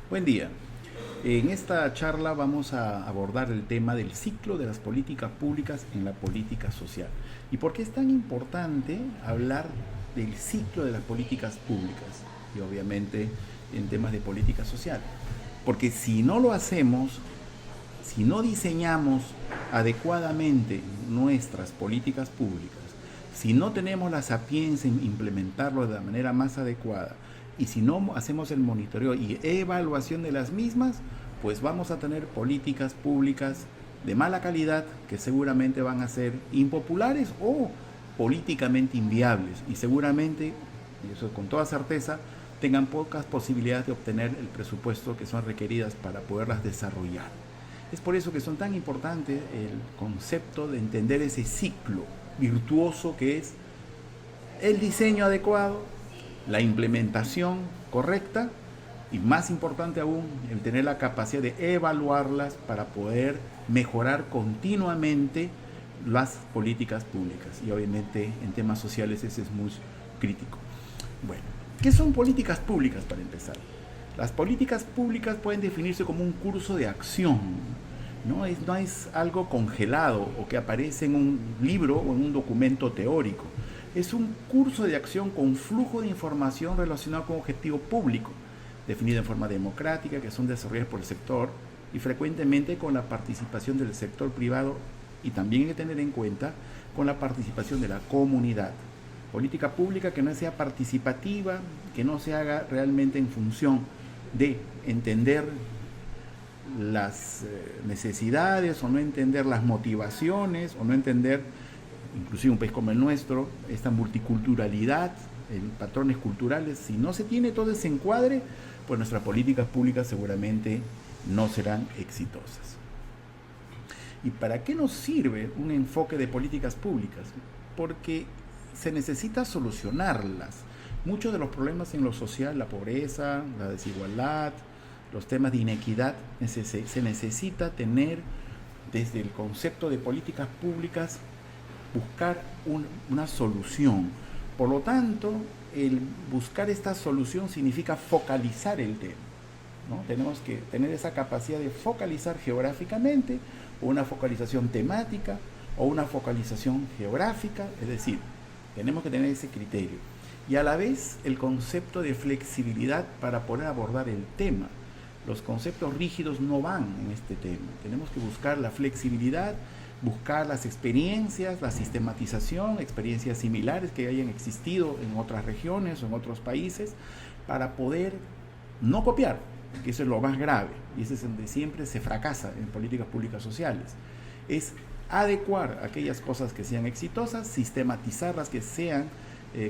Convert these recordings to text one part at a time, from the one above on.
Buen día. En esta charla vamos a abordar el tema del ciclo de las políticas públicas en la política social. ¿Y por qué es tan importante hablar del ciclo de las políticas públicas? Y obviamente en temas de política social. Porque si no lo hacemos, si no diseñamos adecuadamente nuestras políticas públicas, si no tenemos la sapiencia en implementarlo de la manera más adecuada, y si no hacemos el monitoreo y evaluación de las mismas, pues vamos a tener políticas públicas de mala calidad que seguramente van a ser impopulares o políticamente inviables y seguramente, y eso con toda certeza, tengan pocas posibilidades de obtener el presupuesto que son requeridas para poderlas desarrollar. Es por eso que son tan importantes el concepto de entender ese ciclo virtuoso que es el diseño adecuado, la implementación correcta y, más importante aún, el tener la capacidad de evaluarlas para poder mejorar continuamente las políticas públicas. Y obviamente en temas sociales ese es muy crítico. Bueno, ¿qué son políticas públicas para empezar? Las políticas públicas pueden definirse como un curso de acción. No es algo congelado o que aparece en un libro o en un documento teórico. Es un curso de acción con flujo de información relacionado con objetivo público, definido en forma democrática, que son desarrollados por el sector y frecuentemente con la participación del sector privado y también hay que tener en cuenta con la participación de la comunidad. Política pública que no sea participativa, que no se haga realmente en función de entender las necesidades o no entender las motivaciones o no entender, inclusive un país como el nuestro, esta multiculturalidad, patrones culturales. Si no se tiene todo ese encuadre, pues nuestras políticas públicas seguramente no serán exitosas. ¿Y para qué nos sirve un enfoque de políticas públicas? Porque se necesita solucionarlas. Muchos de los problemas en lo social, la pobreza, la desigualdad, los temas de inequidad, se necesita tener desde el concepto de políticas públicas, buscar una solución. Por lo tanto, el buscar esta solución significa focalizar el tema, ¿no? Tenemos que tener esa capacidad de focalizar geográficamente, o una focalización temática, o una focalización geográfica, es decir, tenemos que tener ese criterio. Y a la vez el concepto de flexibilidad para poder abordar el tema. Los conceptos rígidos no van en este tema. Tenemos que buscar la flexibilidad, buscar las experiencias, la sistematización, experiencias similares que hayan existido en otras regiones o en otros países, para poder no copiar, que eso es lo más grave, y ese es donde siempre se fracasa en políticas públicas sociales. Es adecuar aquellas cosas que sean exitosas, sistematizarlas que sean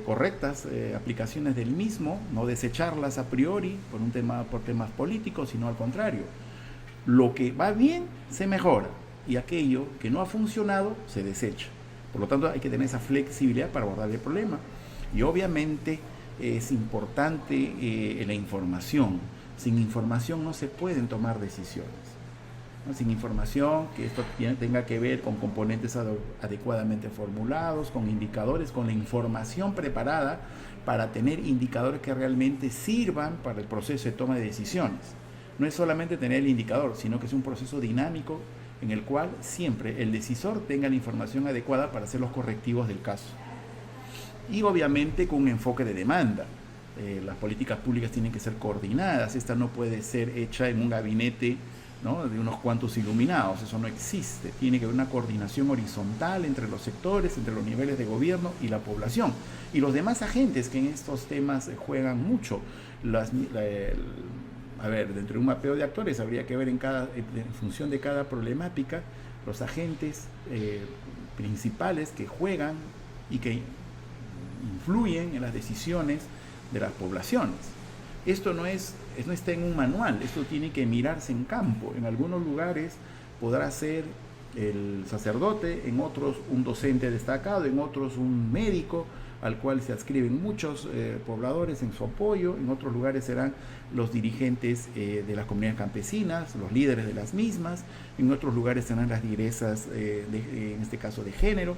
correctas aplicaciones del mismo, no desecharlas a priori por temas políticos, sino al contrario. Lo que va bien se mejora y aquello que no ha funcionado se desecha. Por lo tanto, hay que tener esa flexibilidad para abordar el problema. Y obviamente es importante la información. Sin información no se pueden tomar decisiones, ¿no? Sin información, que esto tenga que ver con componentes adecuadamente formulados, con indicadores, con la información preparada para tener indicadores que realmente sirvan para el proceso de toma de decisiones. No es solamente tener el indicador, sino que es un proceso dinámico en el cual siempre el decisor tenga la información adecuada para hacer los correctivos del caso. Y obviamente con un enfoque de demanda. Las políticas públicas tienen que ser coordinadas. Esta no puede ser hecha en un gabinete, ¿no?, de unos cuantos iluminados. Eso no existe. Tiene que haber una coordinación horizontal entre los sectores, entre los niveles de gobierno y la población. Y los demás agentes que en estos temas juegan mucho. Dentro de un mapeo de actores habría que ver en función de cada problemática los agentes principales que juegan y que influyen en las decisiones de las poblaciones. Esto no está en un manual, esto tiene que mirarse en campo. En algunos lugares podrá ser el sacerdote, en otros un docente destacado, en otros un médico al cual se adscriben muchos pobladores en su apoyo, en otros lugares serán los dirigentes de las comunidades campesinas, los líderes de las mismas, en otros lugares serán las lideresas, en este caso de género.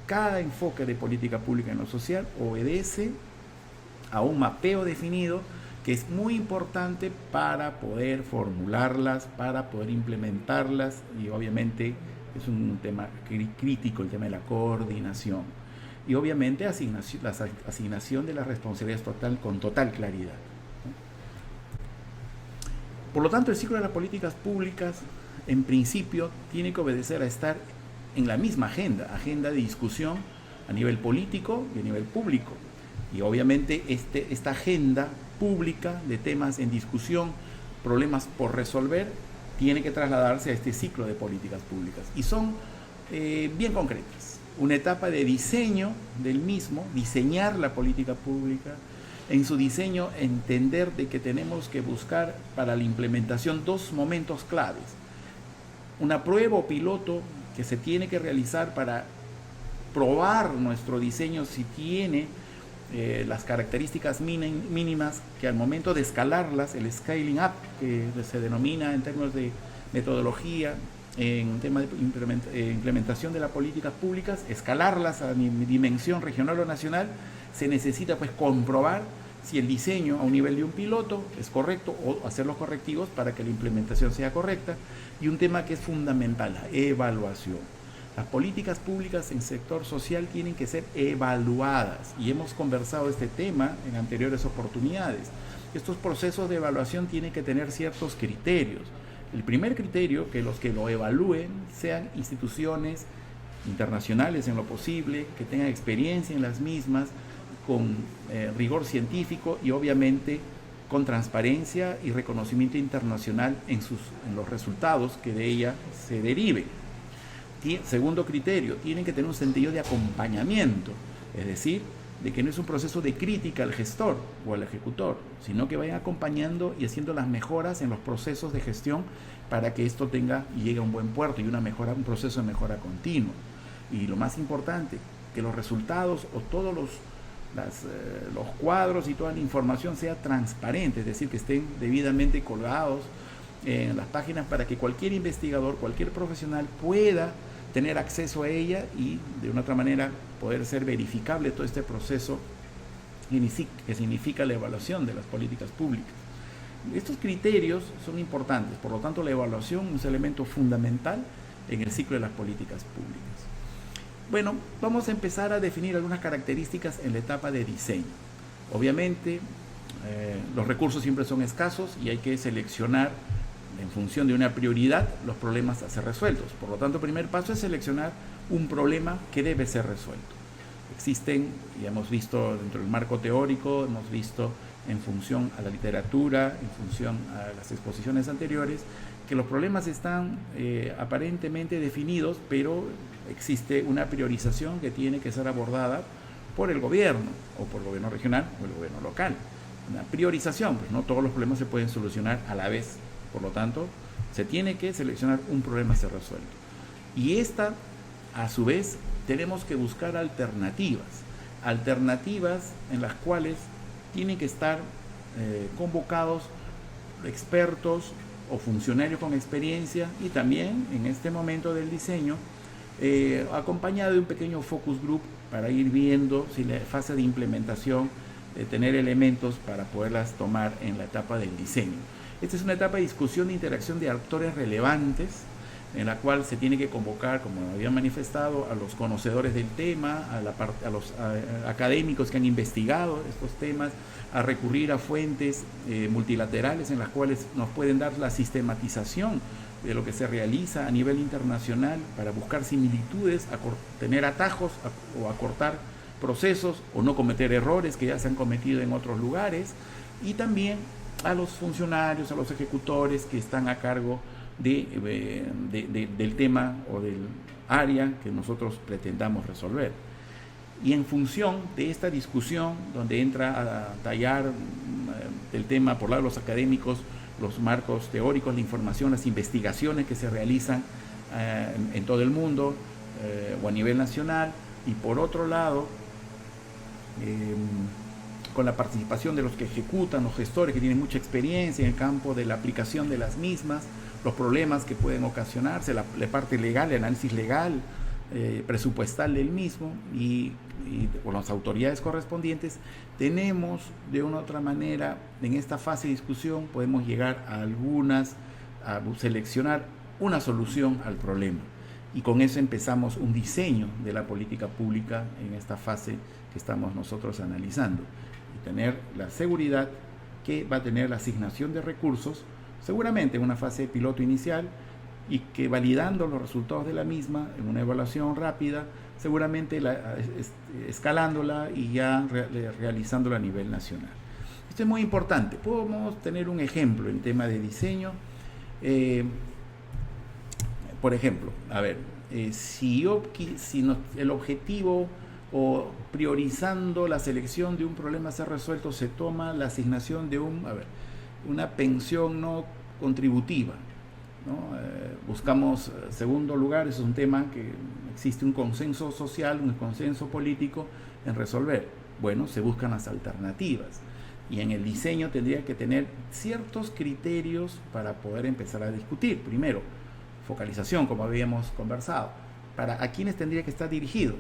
Cada enfoque de política pública en lo social obedece a un mapeo definido que es muy importante para poder formularlas, para poder implementarlas, y obviamente es un tema crítico el tema de la coordinación y obviamente la asignación de las responsabilidades con total claridad. Por lo tanto, el ciclo de las políticas públicas, en principio, tiene que obedecer a estar en la misma agenda de discusión a nivel político y a nivel público. Y obviamente esta agenda pública de temas en discusión, problemas por resolver, tiene que trasladarse a este ciclo de políticas públicas. Y son bien concretas. Una etapa de diseño del mismo, diseñar la política pública. En su diseño, entender de que tenemos que buscar para la implementación dos momentos claves. Una prueba o piloto que se tiene que realizar para probar nuestro diseño si tiene las características mínimas que al momento de escalarlas, el scaling up, que se denomina en términos de metodología, en tema de implementación de las políticas públicas, escalarlas a dimensión regional o nacional, se necesita pues comprobar si el diseño a un nivel de un piloto es correcto o hacer los correctivos para que la implementación sea correcta. Y un tema que es fundamental, la evaluación. Las políticas públicas en sector social tienen que ser evaluadas y hemos conversado este tema en anteriores oportunidades. Estos procesos de evaluación tienen que tener ciertos criterios. El primer criterio, que los que lo evalúen sean instituciones internacionales en lo posible, que tengan experiencia en las mismas, con rigor científico y obviamente con transparencia y reconocimiento internacional en los resultados que de ella se deriven. Segundo criterio, tienen que tener un sentido de acompañamiento, es decir, de que no es un proceso de crítica al gestor o al ejecutor, sino que vayan acompañando y haciendo las mejoras en los procesos de gestión para que esto tenga y llegue a un buen puerto y un proceso de mejora continua. Y lo más importante, que los resultados o todos los cuadros y toda la información sea transparente, es decir, que estén debidamente colgados en las páginas para que cualquier investigador, cualquier profesional pueda tener acceso a ella y de una otra manera poder ser verificable todo este proceso que significa la evaluación de las políticas públicas. Estos criterios son importantes, por lo tanto la evaluación es un elemento fundamental en el ciclo de las políticas públicas. Bueno, vamos a empezar a definir algunas características en la etapa de diseño. Obviamente, los recursos siempre son escasos y hay que seleccionar en función de una prioridad los problemas a ser resueltos. Por lo tanto, el primer paso es seleccionar un problema que debe ser resuelto. Existen, y hemos visto dentro del marco teórico, hemos visto en función a la literatura, en función a las exposiciones anteriores, que los problemas están aparentemente definidos, pero existe una priorización que tiene que ser abordada por el gobierno, o por el gobierno regional, o el gobierno local. Una priorización, pues no todos los problemas se pueden solucionar a la vez. Por lo tanto, se tiene que seleccionar un problema a ser resuelto. Y a su vez, tenemos que buscar alternativas en las cuales tienen que estar convocados expertos o funcionarios con experiencia y también en este momento del diseño, acompañado de un pequeño focus group para ir viendo si la fase de implementación, tener elementos para poderlas tomar en la etapa del diseño. Esta es una etapa de discusión e interacción de actores relevantes, en la cual se tiene que convocar, como había manifestado, a los conocedores del tema, a los académicos que han investigado estos temas, a recurrir a fuentes multilaterales en las cuales nos pueden dar la sistematización de lo que se realiza a nivel internacional para buscar similitudes, tener atajos o acortar procesos o no cometer errores que ya se han cometido en otros lugares, y también a los funcionarios, a los ejecutores que están a cargo del tema o del área que nosotros pretendamos resolver. Y en función de esta discusión, donde entra a tallar el tema por lado de los académicos, los marcos teóricos, la información, las investigaciones que se realizan en todo el mundo o a nivel nacional, y por otro lado, con la participación de los que ejecutan, los gestores que tienen mucha experiencia en el campo de la aplicación de las mismas, los problemas que pueden ocasionarse, la parte legal, el análisis legal, presupuestal del mismo y con las autoridades correspondientes, tenemos de una u otra manera, en esta fase de discusión, podemos llegar a seleccionar una solución al problema. Y con eso empezamos un diseño de la política pública en esta fase que estamos nosotros analizando. Y tener la seguridad que va a tener la asignación de recursos, seguramente en una fase de piloto inicial, y que validando los resultados de la misma, en una evaluación rápida, seguramente escalándola y ya realizándola a nivel nacional. Esto es muy importante. Podemos tener un ejemplo en tema de diseño. Por ejemplo, si el objetivo o priorizando la selección de un problema a ser resuelto se toma la asignación de una pensión no contributiva, ¿no? Buscamos, segundo lugar, es un tema que existe un consenso social, un consenso político en resolver. Bueno, se buscan las alternativas. Y en el diseño tendría que tener ciertos criterios para poder empezar a discutir. Primero, focalización, como habíamos conversado. ¿A quiénes tendría que estar dirigido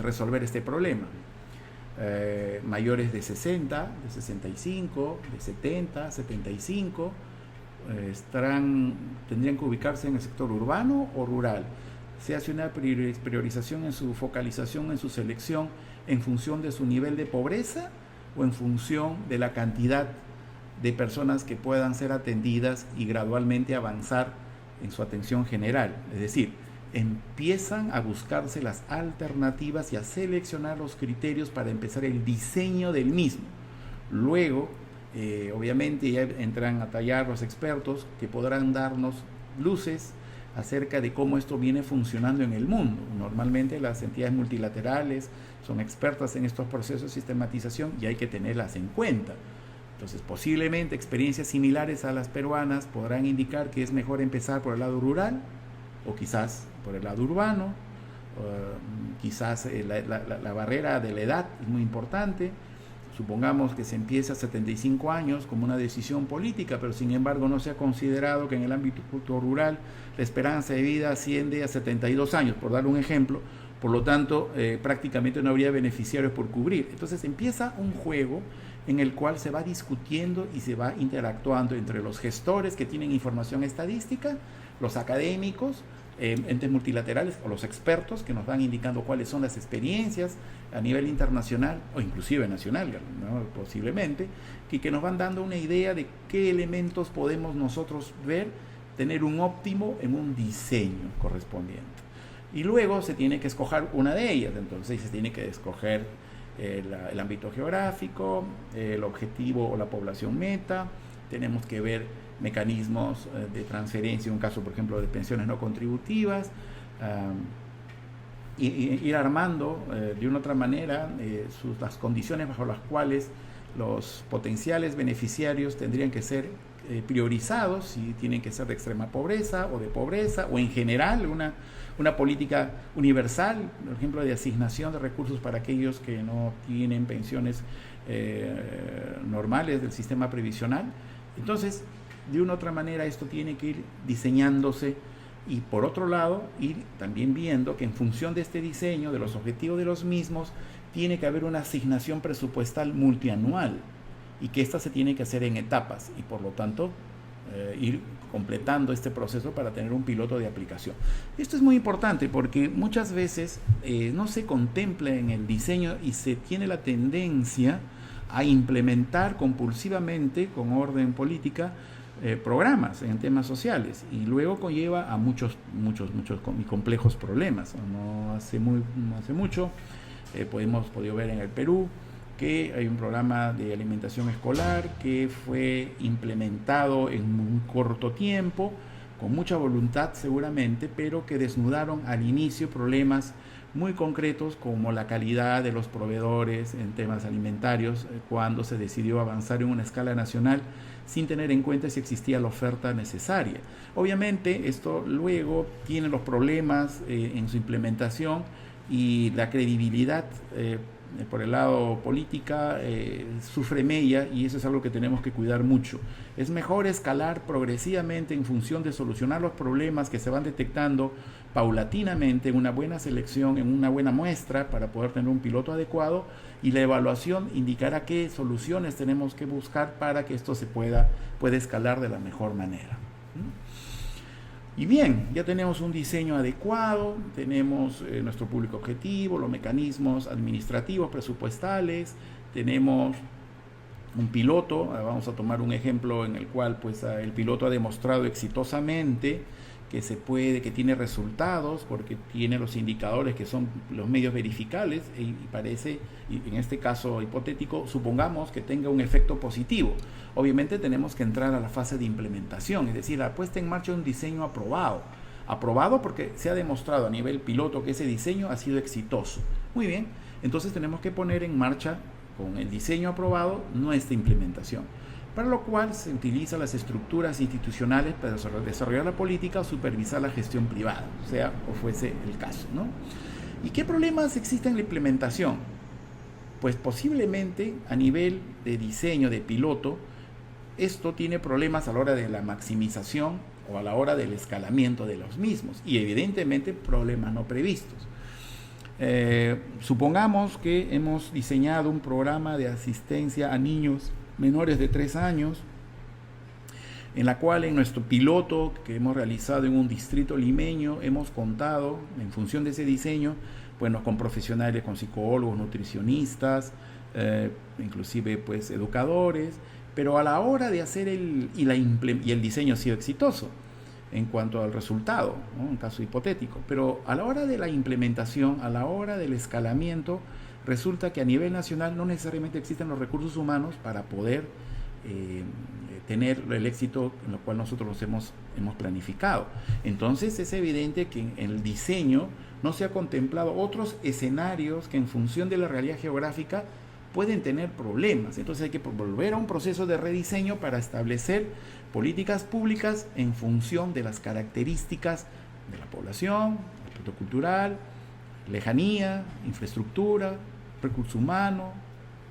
resolver este problema? Mayores de 60, de 65, de 70, 75, tendrían que ubicarse en el sector urbano o rural. Se hace una priorización en su focalización, en su selección, en función de su nivel de pobreza o en función de la cantidad de personas que puedan ser atendidas y gradualmente avanzar en su atención general. Es decir, empiezan a buscarse las alternativas y a seleccionar los criterios para empezar el diseño del mismo. Luego, obviamente, ya entran a tallar los expertos que podrán darnos luces acerca de cómo esto viene funcionando en el mundo. Normalmente las entidades multilaterales son expertas en estos procesos de sistematización y hay que tenerlas en cuenta. Entonces, posiblemente experiencias similares a las peruanas podrán indicar que es mejor empezar por el lado rural o quizás por el lado urbano. Quizás la barrera de la edad es muy importante. Supongamos que se empieza a 75 años como una decisión política, pero sin embargo no se ha considerado que en el ámbito rural la esperanza de vida asciende a 72 años, por dar un ejemplo. Por lo tanto, prácticamente no habría beneficiarios por cubrir. Entonces empieza un juego en el cual se va discutiendo y se va interactuando entre los gestores que tienen información estadística, los académicos, entes multilaterales o los expertos que nos van indicando cuáles son las experiencias a nivel internacional o inclusive nacional, ¿no? Posiblemente, que nos van dando una idea de qué elementos podemos nosotros ver, tener un óptimo en un diseño correspondiente. Y luego se tiene que escoger una de ellas, entonces se tiene que escoger el ámbito geográfico, el objetivo o la población meta, tenemos que ver mecanismos de transferencia, en un caso por ejemplo de pensiones no contributivas, y ir armando de una u otra manera las condiciones bajo las cuales los potenciales beneficiarios tendrían que ser priorizados, si tienen que ser de extrema pobreza o en general una política universal, por ejemplo de asignación de recursos para aquellos que no tienen pensiones normales del sistema previsional. Entonces, de una u otra manera esto tiene que ir diseñándose y por otro lado ir también viendo que en función de este diseño, de los objetivos de los mismos, tiene que haber una asignación presupuestal multianual y que esta se tiene que hacer en etapas y por lo tanto ir completando este proceso para tener un piloto de aplicación. Esto es muy importante porque muchas veces no se contempla en el diseño y se tiene la tendencia a implementar compulsivamente con orden política programas en temas sociales y luego conlleva a muchos y complejos problemas. No hace mucho hemos podido ver en el Perú que hay un programa de alimentación escolar que fue implementado en un corto tiempo, con mucha voluntad seguramente, pero que desnudaron al inicio problemas muy concretos como la calidad de los proveedores en temas alimentarios cuando se decidió avanzar en una escala nacional sin tener en cuenta si existía la oferta necesaria. Obviamente esto luego tiene los problemas en su implementación y la credibilidad por el lado política, sufre mella, y eso es algo que tenemos que cuidar mucho. Es mejor escalar progresivamente en función de solucionar los problemas que se van detectando paulatinamente en una buena selección, en una buena muestra, para poder tener un piloto adecuado, y la evaluación indicará qué soluciones tenemos que buscar para que esto se pueda escalar de la mejor manera. Y bien, ya tenemos un diseño adecuado, tenemos nuestro público objetivo, los mecanismos administrativos, presupuestales, tenemos un piloto. Vamos a tomar un ejemplo en el cual pues el piloto ha demostrado exitosamente que se puede, que tiene resultados, porque tiene los indicadores que son los medios verificables, y parece, y en este caso hipotético, supongamos que tenga un efecto positivo. Obviamente tenemos que entrar a la fase de implementación, es decir, la puesta en marcha de un diseño aprobado porque se ha demostrado a nivel piloto que ese diseño ha sido exitoso. Muy bien, entonces tenemos que poner en marcha con el diseño aprobado nuestra implementación, para lo cual se utilizan las estructuras institucionales para desarrollar la política o supervisar la gestión privada, sea o fuese el caso, ¿no? ¿Y qué problemas existen en la implementación? Pues posiblemente a nivel de diseño, de piloto, esto tiene problemas a la hora de la maximización o a la hora del escalamiento de los mismos, y evidentemente problemas no previstos. Supongamos que hemos diseñado un programa de asistencia a niños menores de 3 años, en la cual en nuestro piloto que hemos realizado en un distrito limeño hemos contado, en función de ese diseño, bueno, con profesionales, con psicólogos, nutricionistas, inclusive pues educadores, pero a la hora de hacer y el diseño ha sido exitoso en cuanto al resultado, ¿no? Un caso hipotético, pero a la hora de la implementación, a la hora del escalamiento, resulta que a nivel nacional no necesariamente existen los recursos humanos para poder tener el éxito en lo cual nosotros nos hemos planificado. Entonces es evidente que en el diseño no se ha contemplado otros escenarios que en función de la realidad geográfica pueden tener problemas. Entonces hay que volver a un proceso de rediseño para establecer políticas públicas en función de las características de la población, aspecto cultural, lejanía, infraestructura, recurso humano,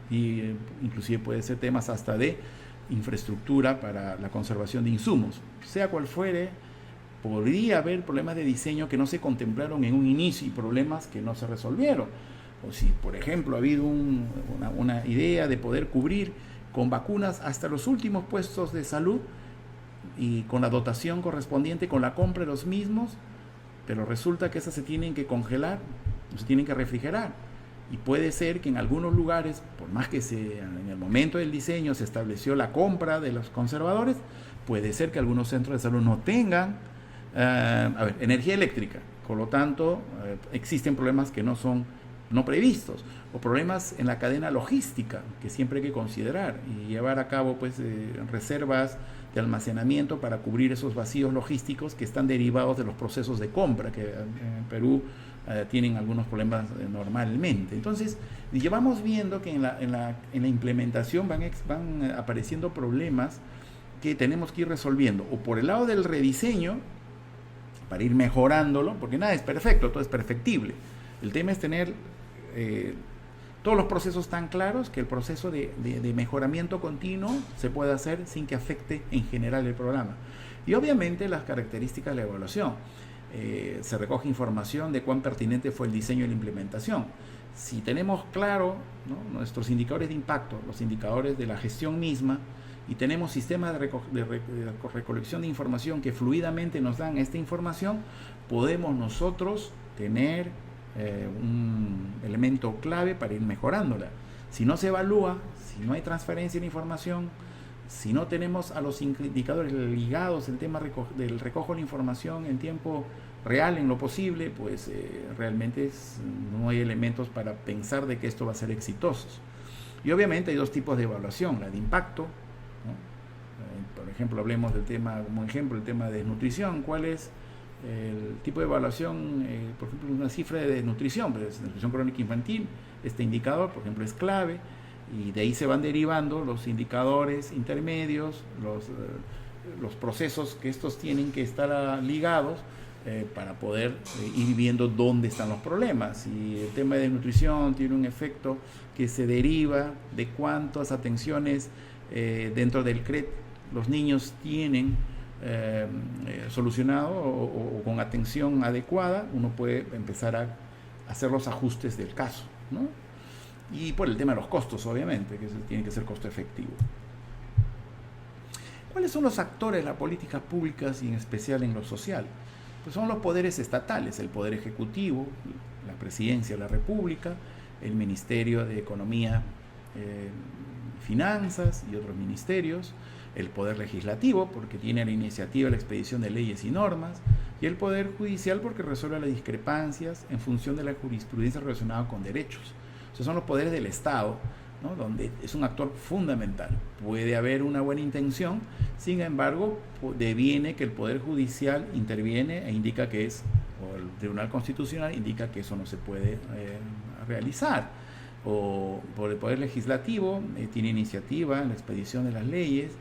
y inclusive puede ser temas hasta de infraestructura para la conservación de insumos. Sea cual fuere, podría haber problemas de diseño que no se contemplaron en un inicio y problemas que no se resolvieron. O si, por ejemplo, ha habido una idea de poder cubrir con vacunas hasta los últimos puestos de salud y con la dotación correspondiente, con la compra de los mismos, pero resulta que esas se tienen que congelar, se tienen que refrigerar. Y puede ser que en algunos lugares, por más que en el momento del diseño se estableció la compra de los conservadores, puede ser que algunos centros de salud no tengan energía eléctrica. Por lo tanto, existen problemas que no previstos, o problemas en la cadena logística que siempre hay que considerar y llevar a cabo pues reservas de almacenamiento para cubrir esos vacíos logísticos que están derivados de los procesos de compra que en Perú tienen algunos problemas normalmente. Entonces llevamos viendo que en la implementación van apareciendo problemas que tenemos que ir resolviendo, o por el lado del rediseño para ir mejorándolo, porque nada es perfecto, todo es perfectible. El tema es tener todos los procesos tan claros que el proceso de mejoramiento continuo se pueda hacer sin que afecte en general el programa. Y obviamente las características de la evaluación. Se recoge información de cuán pertinente fue el diseño y la implementación. Si tenemos claro, ¿no?, nuestros indicadores de impacto, los indicadores de la gestión misma, y tenemos sistemas de recolección de información que fluidamente nos dan esta información, podemos nosotros tener un elemento clave para ir mejorándola. Si no se evalúa, si no hay transferencia de información, si no tenemos a los indicadores ligados el tema del recojo de la información en tiempo real, en lo posible, pues realmente no hay elementos para pensar de que esto va a ser exitoso. Y obviamente hay dos tipos de evaluación: la de impacto, ¿no? Por ejemplo, hablemos del tema, como ejemplo, el tema de desnutrición. ¿Cuál es el tipo de evaluación? Por ejemplo, una cifra de desnutrición, pero desnutrición crónica infantil. Este indicador, por ejemplo, es clave, y de ahí se van derivando los indicadores intermedios, los procesos que estos tienen que estar ligados para poder ir viendo dónde están los problemas. Si el tema de desnutrición tiene un efecto que se deriva de cuántas atenciones dentro del CRET los niños tienen solucionado o con atención adecuada, uno puede empezar a hacer los ajustes del caso, ¿no? Y por el tema de los costos, obviamente, que tiene que ser costo efectivo. ¿Cuáles son los actores de las políticas públicas y en especial en lo social? Pues son los poderes estatales, el Poder Ejecutivo, la Presidencia de la República, el Ministerio de Economía, Finanzas y otros ministerios, el Poder Legislativo, porque tiene la iniciativa de la expedición de leyes y normas, y el Poder Judicial, porque resuelve las discrepancias en función de la jurisprudencia relacionada con derechos. O sea, son los poderes del Estado, ¿no? Donde es un actor fundamental. Puede haber una buena intención, sin embargo, deviene que el Poder Judicial interviene e indica que es, o el Tribunal Constitucional indica que eso no se puede realizar. O por el Poder Legislativo tiene iniciativa en la expedición de las leyes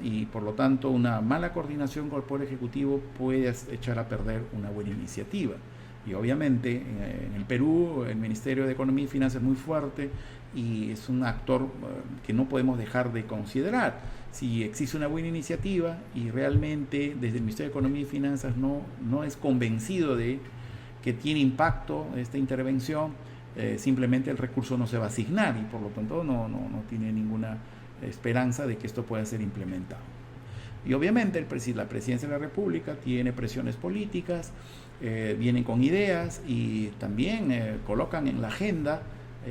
y por lo tanto una mala coordinación con el Poder Ejecutivo puede echar a perder una buena iniciativa. Y obviamente en el Perú el Ministerio de Economía y Finanzas es muy fuerte y es un actor que no podemos dejar de considerar. Si existe una buena iniciativa y realmente desde el Ministerio de Economía y Finanzas no es convencido de que tiene impacto esta intervención, simplemente el recurso no se va a asignar y por lo tanto no tiene ninguna esperanza de que esto pueda ser implementado. Y obviamente la Presidencia de la República tiene presiones políticas, vienen con ideas y también colocan en la agenda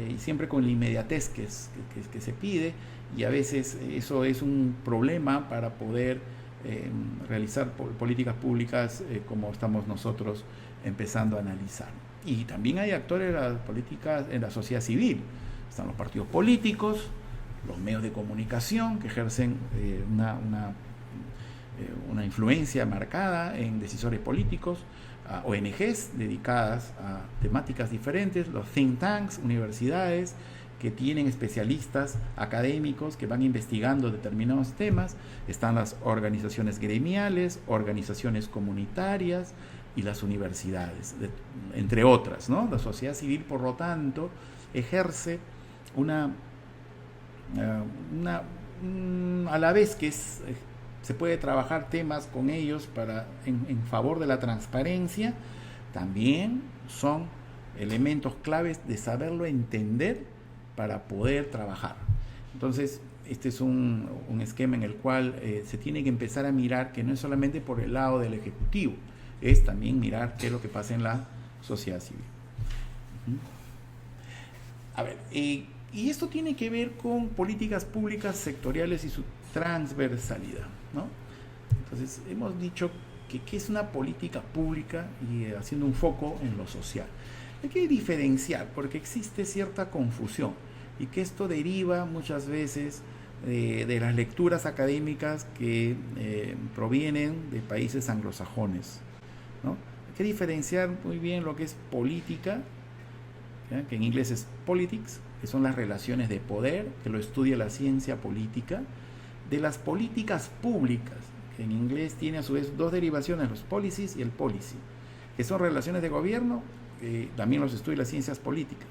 y siempre con la inmediatez que se pide, y a veces eso es un problema para poder realizar políticas públicas como estamos nosotros empezando a analizar. Y también hay actores de las políticas en la sociedad civil. Están los partidos políticos, los medios de comunicación que ejercen una influencia marcada en decisores políticos, ONGs dedicadas a temáticas diferentes, los think tanks, universidades que tienen especialistas académicos que van investigando determinados temas, están las organizaciones gremiales, organizaciones comunitarias y las universidades, entre otras, ¿no? La sociedad civil, por lo tanto, ejerce a la vez que se puede trabajar temas con ellos en favor de la transparencia, también son elementos claves de saberlo entender para poder trabajar. Entonces, este es un esquema en el cual se tiene que empezar a mirar que no es solamente por el lado del Ejecutivo, es también mirar qué es lo que pasa en la sociedad civil. A ver, y esto tiene que ver con políticas públicas sectoriales y su transversalidad, ¿no? Entonces, hemos dicho que qué es una política pública y haciendo un foco en lo social. Hay que diferenciar porque existe cierta confusión y que esto deriva muchas veces de las lecturas académicas que provienen de países anglosajones, ¿no? Hay que diferenciar muy bien lo que es política, ¿ya? Que en inglés es politics, que son las relaciones de poder, que lo estudia la ciencia política, de las políticas públicas, que en inglés tiene a su vez dos derivaciones, los policies y el policy, que son relaciones de gobierno, también los estudia las ciencias políticas.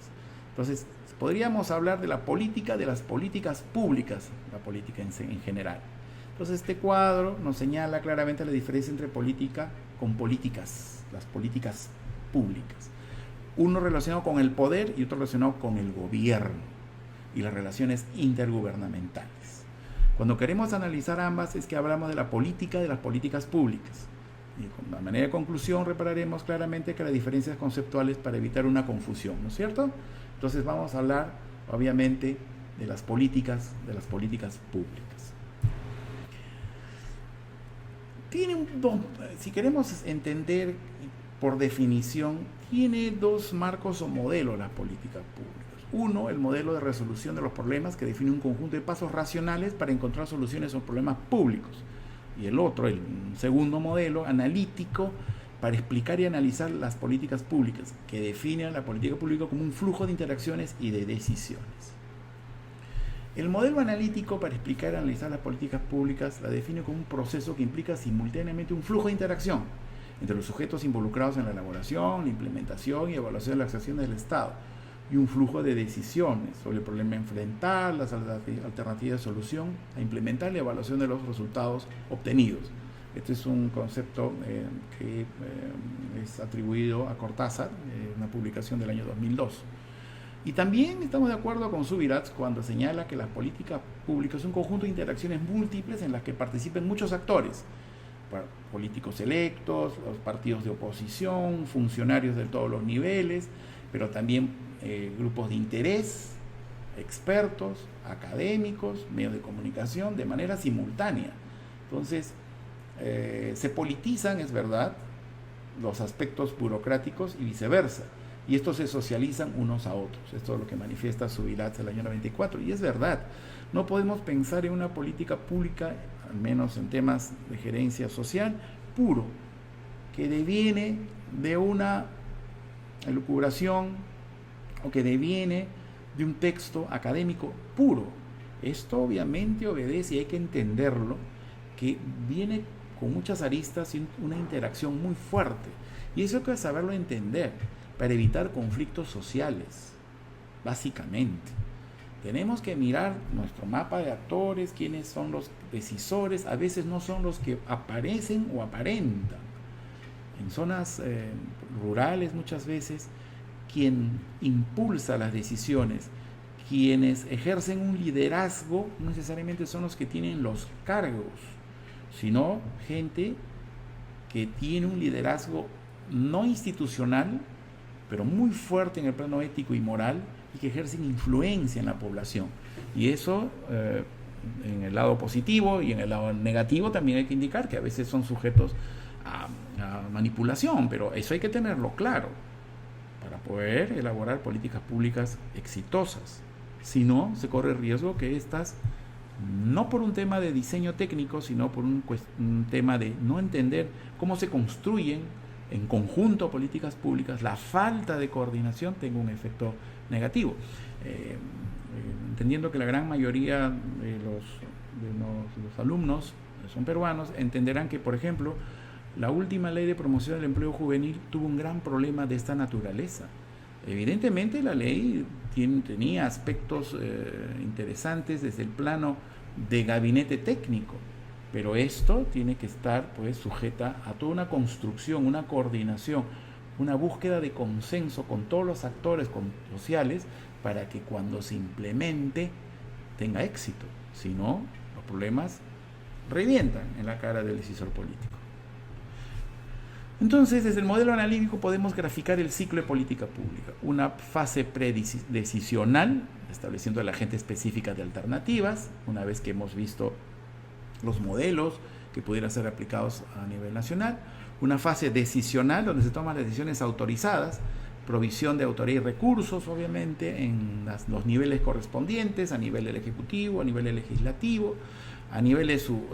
Entonces, podríamos hablar de la política, de las políticas públicas, la política en general. Entonces, este cuadro nos señala claramente la diferencia entre política con políticas, las políticas públicas. Uno relacionado con el poder y otro relacionado con el gobierno y las relaciones intergubernamentales. Cuando queremos analizar ambas es que hablamos de la política de las políticas públicas. Y de manera de conclusión repararemos claramente que las diferencias conceptuales para evitar una confusión, ¿no es cierto? Entonces vamos a hablar, obviamente, de las políticas públicas. Si queremos entender por definición, tiene dos marcos o modelos las políticas públicas. Uno, el modelo de resolución de los problemas, que define un conjunto de pasos racionales para encontrar soluciones a los problemas públicos. Y el otro, el segundo modelo, analítico, para explicar y analizar las políticas públicas, que define a la política pública como un flujo de interacciones y de decisiones. El modelo analítico para explicar y analizar las políticas públicas la define como un proceso que implica simultáneamente un flujo de interacción entre los sujetos involucrados en la elaboración, la implementación y evaluación de las acciones del Estado, y un flujo de decisiones sobre el problema a enfrentar, las alternativas de solución, a implementar la evaluación de los resultados obtenidos. Este es un concepto que es atribuido a Cortázar, una publicación del año 2002. Y también estamos de acuerdo con Subirats cuando señala que la política pública es un conjunto de interacciones múltiples en las que participen muchos actores, políticos electos, los partidos de oposición, funcionarios de todos los niveles, pero también grupos de interés, expertos, académicos, medios de comunicación, de manera simultánea. Entonces, se politizan, es verdad, los aspectos burocráticos y viceversa, y estos se socializan unos a otros. Esto es lo que manifiesta Subirats el año 94, y es verdad. No podemos pensar en una política pública, al menos en temas de gerencia social, puro, que deviene de una elucubración o que deviene de un texto académico puro. Esto obviamente obedece, y hay que entenderlo, que viene con muchas aristas y una interacción muy fuerte. Y eso hay que saberlo entender para evitar conflictos sociales, básicamente. Tenemos que mirar nuestro mapa de actores, quiénes son los decisores. A veces no son los que aparecen o aparentan. En zonas rurales muchas veces, quien impulsa las decisiones, quienes ejercen un liderazgo, no necesariamente son los que tienen los cargos, sino gente que tiene un liderazgo no institucional, pero muy fuerte en el plano ético y moral, y que ejercen influencia en la población. Y eso, en el lado positivo, y en el lado negativo también hay que indicar que a veces son sujetos a manipulación, pero eso hay que tenerlo claro para poder elaborar políticas públicas exitosas. Si no, se corre el riesgo que estas, no por un tema de diseño técnico, sino por un tema de no entender cómo se construyen en conjunto políticas públicas, la falta de coordinación tenga un efecto negativo. Entendiendo que la gran mayoría de los alumnos son peruanos, entenderán que, por ejemplo, la última ley de promoción del empleo juvenil tuvo un gran problema de esta naturaleza. Evidentemente la ley tenía aspectos interesantes desde el plano de gabinete técnico, pero esto tiene que estar pues sujeta a toda una construcción, una coordinación, una búsqueda de consenso con todos los actores sociales para que cuando se implemente tenga éxito. Si no, los problemas revientan en la cara del decisor político. Entonces, desde el modelo analítico podemos graficar el ciclo de política pública. Una fase predecisional, estableciendo la agenda específica de alternativas, una vez que hemos visto los modelos que pudieran ser aplicados a nivel nacional. Una fase decisional, donde se toman las decisiones autorizadas, provisión de autoría y recursos, obviamente, en los niveles correspondientes, a nivel del Ejecutivo, a nivel del Legislativo, a nivel de su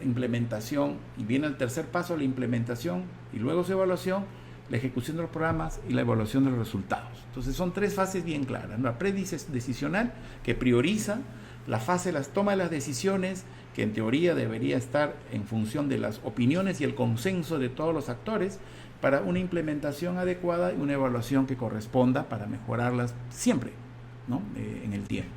implementación, y viene el tercer paso, la implementación, y luego su evaluación, la ejecución de los programas y la evaluación de los resultados. Entonces son tres fases bien claras, ¿no? La predecisional, que prioriza; la fase de las toma de las decisiones, que en teoría debería estar en función de las opiniones y el consenso de todos los actores, para una implementación adecuada y una evaluación que corresponda para mejorarlas siempre, ¿no? En el tiempo.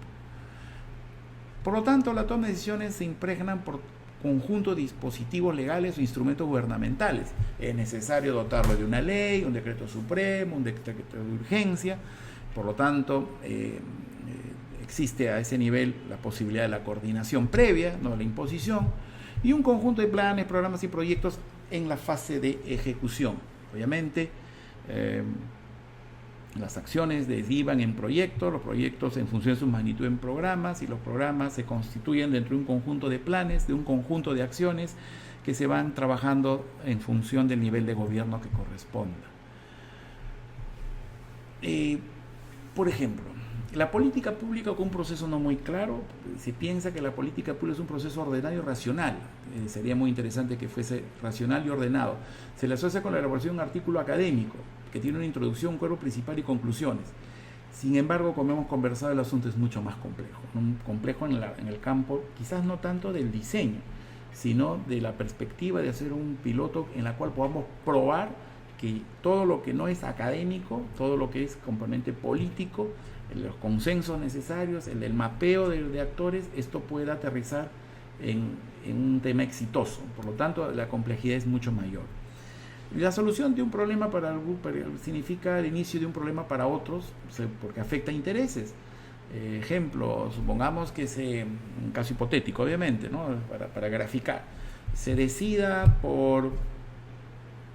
Por lo tanto, la toma de decisiones se impregnan por conjunto de dispositivos legales o instrumentos gubernamentales. Es necesario dotarlo de una ley, un decreto supremo, un decreto de urgencia. Por lo tanto, existe a ese nivel la posibilidad de la coordinación previa, no la imposición, y un conjunto de planes, programas y proyectos en la fase de ejecución. Obviamente, las acciones derivan en proyectos, los proyectos en función de su magnitud en programas, y los programas se constituyen dentro de un conjunto de planes, de un conjunto de acciones que se van trabajando en función del nivel de gobierno que corresponda. Por ejemplo, la política pública con un proceso no muy claro, se piensa que la política pública es un proceso ordenado y racional. Sería muy interesante que fuese racional y ordenado. Se le asocia con la elaboración de un artículo académico que tiene una introducción, un cuerpo principal y conclusiones. Sin embargo, como hemos conversado, el asunto es mucho más complejo. Complejo en el campo, quizás no tanto del diseño, sino de la perspectiva de hacer un piloto en la cual podamos probar que todo lo que no es académico, todo lo que es componente político, los consensos necesarios, el mapeo de actores, esto pueda aterrizar en un tema exitoso. Por lo tanto, la complejidad es mucho mayor. La solución de un problema para algún significa el inicio de un problema para otros, porque afecta intereses. Ejemplo, supongamos que un caso hipotético, obviamente, ¿no? Para graficar, se decida por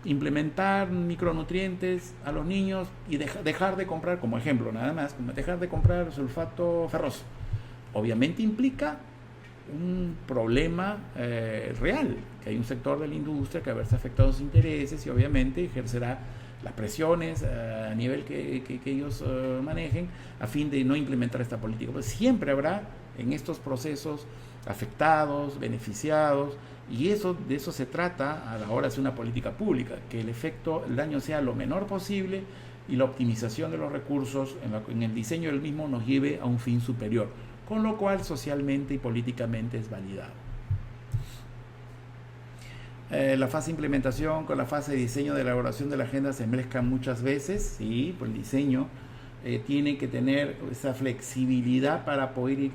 implementar micronutrientes a los niños y dejar de comprar, como ejemplo nada más, dejar de comprar sulfato ferroso. Obviamente implica un problema real, que hay un sector de la industria que va a verse afectado a sus intereses y obviamente ejercerá las presiones a nivel que ellos manejen a fin de no implementar esta política. Pues siempre habrá en estos procesos afectados, beneficiados, y de eso se trata a la hora de hacer una política pública, que el daño sea lo menor posible y la optimización de los recursos en el diseño del mismo nos lleve a un fin superior, con lo cual socialmente y políticamente es validado. La fase de implementación con la fase de diseño de elaboración de la agenda se mezclan muchas veces, sí, pues el diseño tiene que tener esa flexibilidad para poder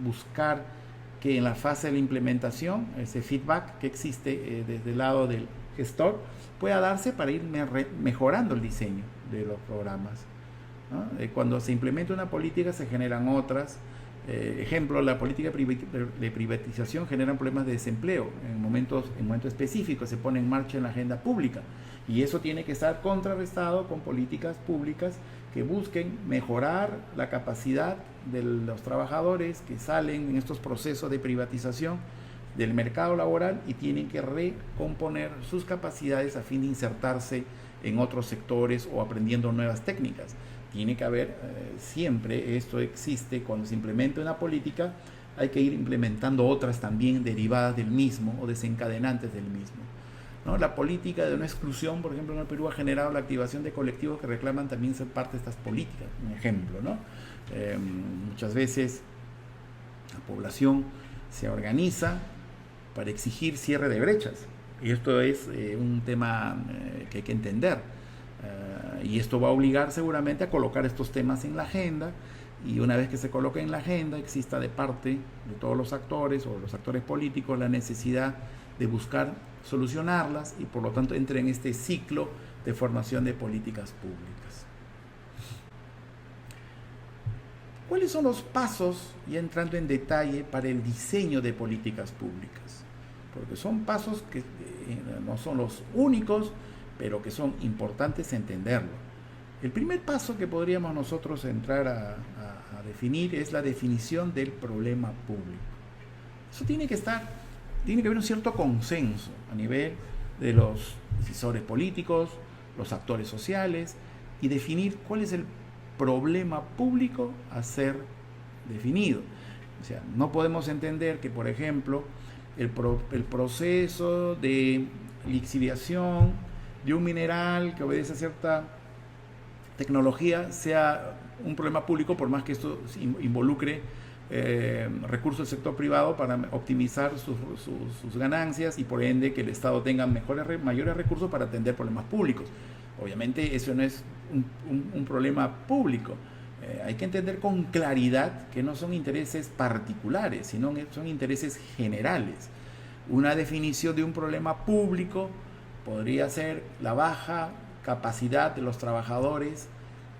buscar que en la fase de la implementación, ese feedback que existe desde el lado del gestor, pueda darse para ir mejorando el diseño de los programas, ¿no? Cuando se implementa una política se generan otras. Ejemplo, la política de privatización genera problemas de desempleo en momentos específicos, se pone en marcha en la agenda pública y eso tiene que estar contrarrestado con políticas públicas que busquen mejorar la capacidad de los trabajadores que salen en estos procesos de privatización del mercado laboral y tienen que recomponer sus capacidades a fin de insertarse en otros sectores o aprendiendo nuevas técnicas. Tiene que haber, siempre esto existe, cuando se implementa una política, hay que ir implementando otras también derivadas del mismo o desencadenantes del mismo, ¿no? La política de no exclusión, por ejemplo, en el Perú ha generado la activación de colectivos que reclaman también ser parte de estas políticas, un ejemplo, ¿no? Muchas veces la población se organiza para exigir cierre de brechas, y esto es un tema que hay que entender. Y esto va a obligar seguramente a colocar estos temas en la agenda, y una vez que se coloque en la agenda exista de parte de todos los actores o los actores políticos la necesidad de buscar solucionarlas y por lo tanto entre en este ciclo de formación de políticas públicas. ¿Cuáles son los pasos, ya entrando en detalle, para el diseño de políticas públicas? Porque son pasos que no son los únicos, pero que son importantes entenderlo. El primer paso que podríamos nosotros entrar a definir es la definición del problema público. Eso tiene que haber un cierto consenso a nivel de los decisores políticos, los actores sociales, y definir cuál es el problema público a ser definido. O sea, no podemos entender que, por ejemplo, el proceso de lixiviación de un mineral que obedece a cierta tecnología sea un problema público, por más que esto involucre recursos del sector privado para optimizar sus ganancias y por ende que el Estado tenga mayores recursos para atender problemas públicos. Obviamente eso no es un problema público. Hay que entender con claridad que no son intereses particulares, sino son intereses generales. Una definición de un problema público podría ser la baja capacidad de los trabajadores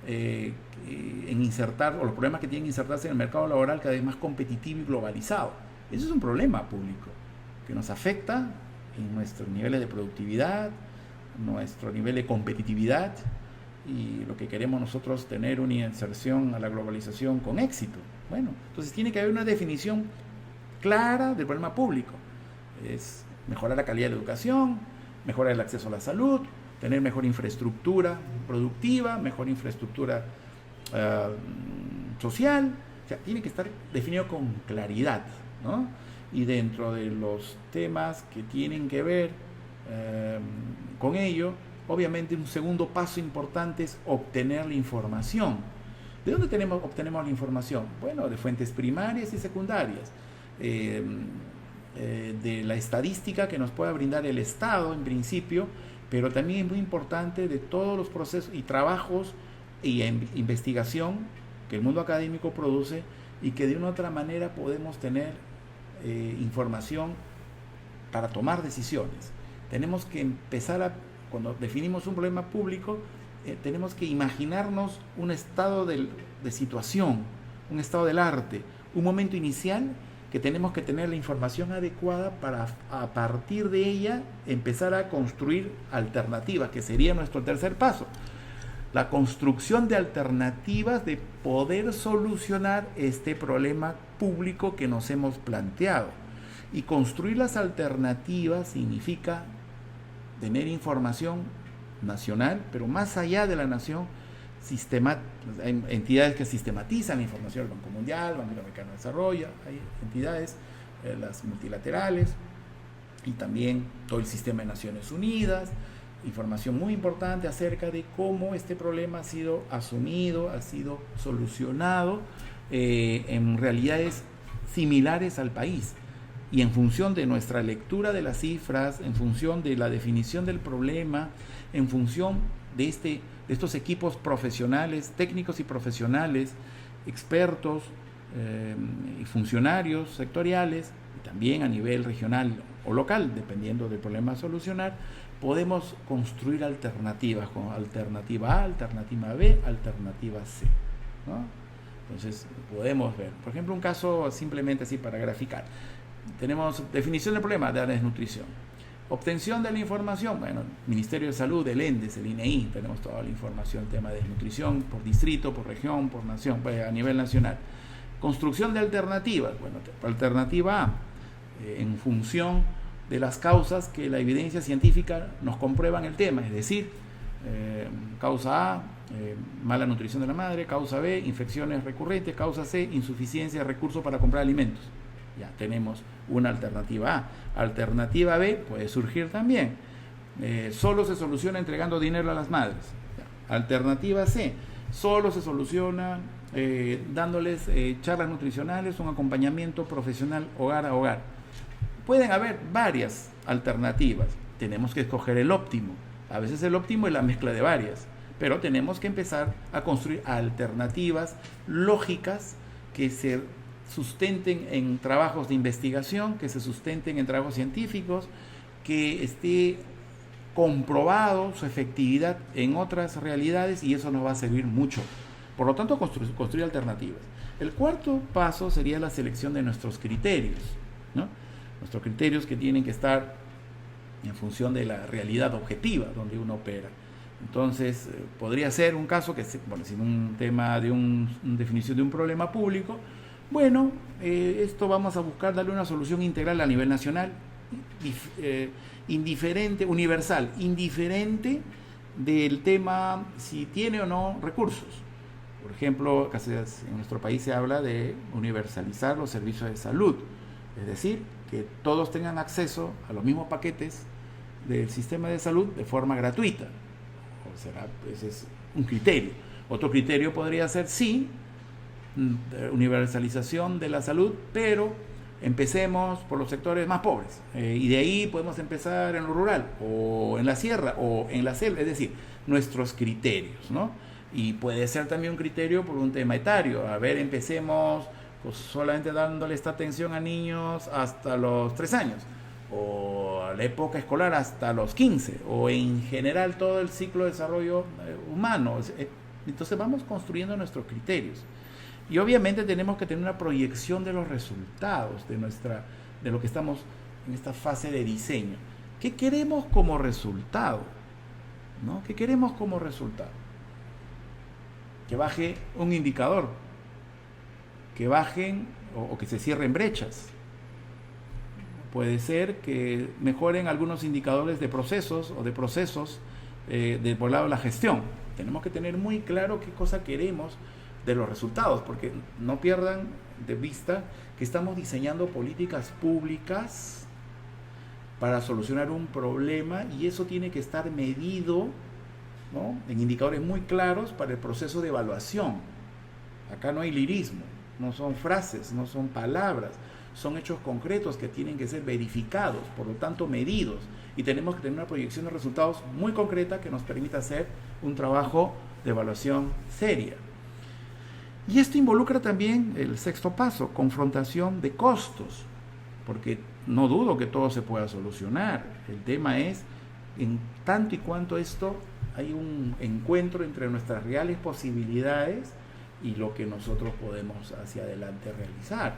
en insertar, o los problemas que tienen que insertarse en el mercado laboral cada vez más competitivo y globalizado. Eso es un problema público que nos afecta en nuestros niveles de productividad, nuestro nivel de competitividad, y lo que queremos nosotros tener una inserción a la globalización con éxito. Bueno, entonces tiene que haber una definición clara del problema público. Es mejorar la calidad de la educación, mejorar el acceso a la salud, tener mejor infraestructura productiva, mejor infraestructura social. O sea, tiene que estar definido con claridad, ¿no? Y dentro de los temas que tienen que ver con ello, obviamente un segundo paso importante es obtener la información. ¿De dónde obtenemos la información? Bueno, de fuentes primarias y secundarias. de la estadística que nos pueda brindar el Estado en principio, pero también es muy importante de todos los procesos y trabajos y investigación que el mundo académico produce y que de una u otra manera podemos tener información para tomar decisiones. Tenemos que empezar cuando definimos un problema público, tenemos que imaginarnos un estado de situación, un estado del arte, un momento inicial que tenemos que tener la información adecuada para a partir de ella empezar a construir alternativas, que sería nuestro tercer paso. La construcción de alternativas de poder solucionar este problema público que nos hemos planteado. Y construir las alternativas significa tener información nacional, pero más allá de la nación, hay entidades que sistematizan la información, el Banco Mundial, el Banco Interamericano de Desarrollo, hay entidades, las multilaterales, y también todo el sistema de Naciones Unidas, información muy importante acerca de cómo este problema ha sido asumido, ha sido solucionado en realidades similares al país. Y en función de nuestra lectura de las cifras, en función de la definición del problema, en función de estos equipos profesionales, técnicos y profesionales, expertos y funcionarios sectoriales, y también a nivel regional o local, dependiendo del problema a solucionar, podemos construir alternativas, como alternativa A, alternativa B, alternativa C, ¿no? Entonces podemos ver, por ejemplo, un caso simplemente así para graficar. Tenemos definición del problema de la desnutrición. Obtención de la información, bueno, Ministerio de Salud, el ENDES, el INEI, tenemos toda la información, tema de desnutrición por distrito, por región, por nación, a nivel nacional. Construcción de alternativas, bueno, alternativa A, en función de las causas que la evidencia científica nos comprueban el tema, es decir, causa A, mala nutrición de la madre, causa B, infecciones recurrentes, causa C, insuficiencia de recursos para comprar alimentos. Ya tenemos una alternativa A. Alternativa B puede surgir también. Solo se soluciona entregando dinero a las madres. Ya. Alternativa C. Solo se soluciona dándoles charlas nutricionales, un acompañamiento profesional hogar a hogar. Pueden haber varias alternativas. Tenemos que escoger el óptimo. A veces el óptimo es la mezcla de varias. Pero tenemos que empezar a construir alternativas lógicas que se sustenten en trabajos de investigación, que se sustenten en trabajos científicos, que esté comprobado su efectividad en otras realidades, y eso nos va a servir mucho. Por lo tanto, construir alternativas. El cuarto paso sería la selección de nuestros criterios, ¿no? Nuestros criterios que tienen que estar en función de la realidad objetiva donde uno opera. Entonces, podría ser un caso que, bueno, sin un tema de una definición de un problema público, bueno, esto vamos a buscar darle una solución integral a nivel nacional, indiferente, universal, indiferente del tema si tiene o no recursos. Por ejemplo, en nuestro país se habla de universalizar los servicios de salud, es decir, que todos tengan acceso a los mismos paquetes del sistema de salud de forma gratuita. Ese es un criterio. Otro criterio podría ser, sí, universalización de la salud, pero empecemos por los sectores más pobres, y de ahí podemos empezar en lo rural, o en la sierra, o en la selva, es decir, nuestros criterios, ¿no? Y puede ser también un criterio por un tema etario. A ver, empecemos pues solamente dándole esta atención a niños hasta los 3 años, o a la época escolar hasta los 15, o en general todo el ciclo de desarrollo humano. Entonces vamos construyendo nuestros criterios. Y obviamente tenemos que tener una proyección de los resultados de lo que estamos en esta fase de diseño. ¿Qué queremos como resultado? ¿No? ¿Qué queremos como resultado? Que baje un indicador, que bajen o que se cierren brechas. Puede ser que mejoren algunos indicadores de procesos por el lado de la gestión. Tenemos que tener muy claro qué cosa queremos de los resultados, porque no pierdan de vista que estamos diseñando políticas públicas para solucionar un problema, y eso tiene que estar medido, ¿no?, en indicadores muy claros para el proceso de evaluación. Acá no hay lirismo, no son frases, no son palabras, son hechos concretos que tienen que ser verificados, por lo tanto medidos, y tenemos que tener una proyección de resultados muy concreta que nos permita hacer un trabajo de evaluación seria. Y esto involucra también el sexto paso, confrontación de costos, porque no dudo que todo se pueda solucionar. El tema es, en tanto y cuanto esto hay un encuentro entre nuestras reales posibilidades y lo que nosotros podemos hacia adelante realizar.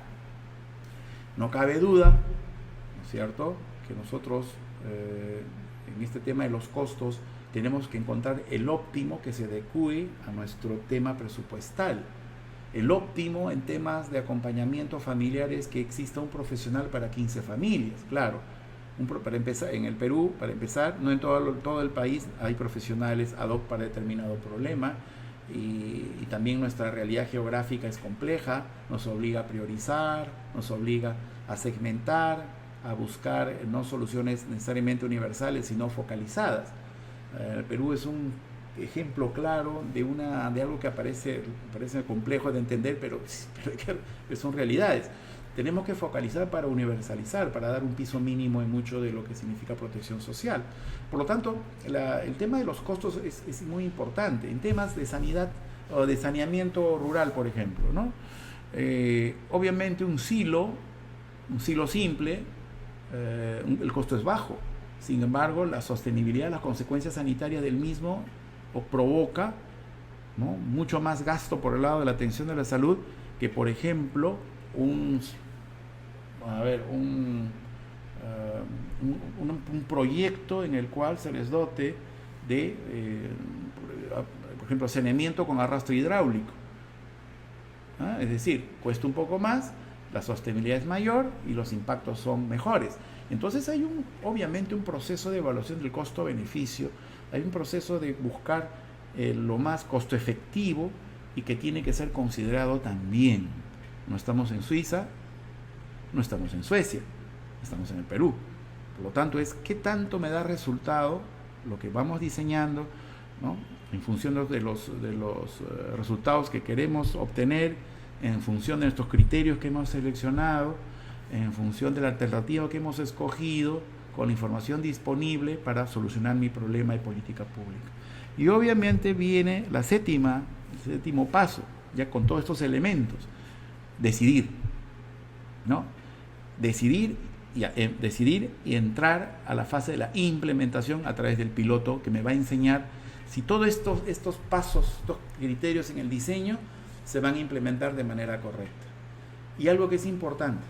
No cabe duda, ¿no es cierto?, que nosotros en este tema de los costos tenemos que encontrar el óptimo que se adecue a nuestro tema presupuestal. El óptimo en temas de acompañamiento familiar es que exista un profesional para 15 familias, claro. Para empezar, en el Perú, para empezar, no en todo el país hay profesionales ad hoc para determinado problema, y también nuestra realidad geográfica es compleja, nos obliga a priorizar, nos obliga a segmentar, a buscar no soluciones necesariamente universales, sino focalizadas. El Perú es un ejemplo claro de algo que parece complejo de entender, pero son realidades. Tenemos que focalizar para universalizar, para dar un piso mínimo en mucho de lo que significa protección social. Por lo tanto, el tema de los costos es muy importante. En temas de sanidad o de saneamiento rural, por ejemplo, ¿no? Obviamente un silo simple, el costo es bajo. Sin embargo, la sostenibilidad, las consecuencias sanitarias del mismo provoca, ¿no?, mucho más gasto por el lado de la atención de la salud que, por ejemplo, un proyecto en el cual se les dote de, por ejemplo, saneamiento con arrastre hidráulico. Es decir, cuesta un poco más, la sostenibilidad es mayor y los impactos son mejores. Entonces hay obviamente un proceso de evaluación del costo-beneficio, hay un proceso de buscar lo más costo efectivo y que tiene que ser considerado también. No estamos en Suiza, no estamos en Suecia, estamos en el Perú. Por lo tanto, ¿qué tanto me da resultado lo que vamos diseñando, ¿no?, en función de los resultados que queremos obtener, en función de nuestros criterios que hemos seleccionado, en función de la alternativa que hemos escogido, con la información disponible para solucionar mi problema de política pública? Y obviamente viene el séptimo paso, ya con todos estos elementos: decidir, ¿no? Decidir y entrar a la fase de la implementación a través del piloto, que me va a enseñar si todos estos pasos, estos criterios en el diseño se van a implementar de manera correcta. Y algo que es importante,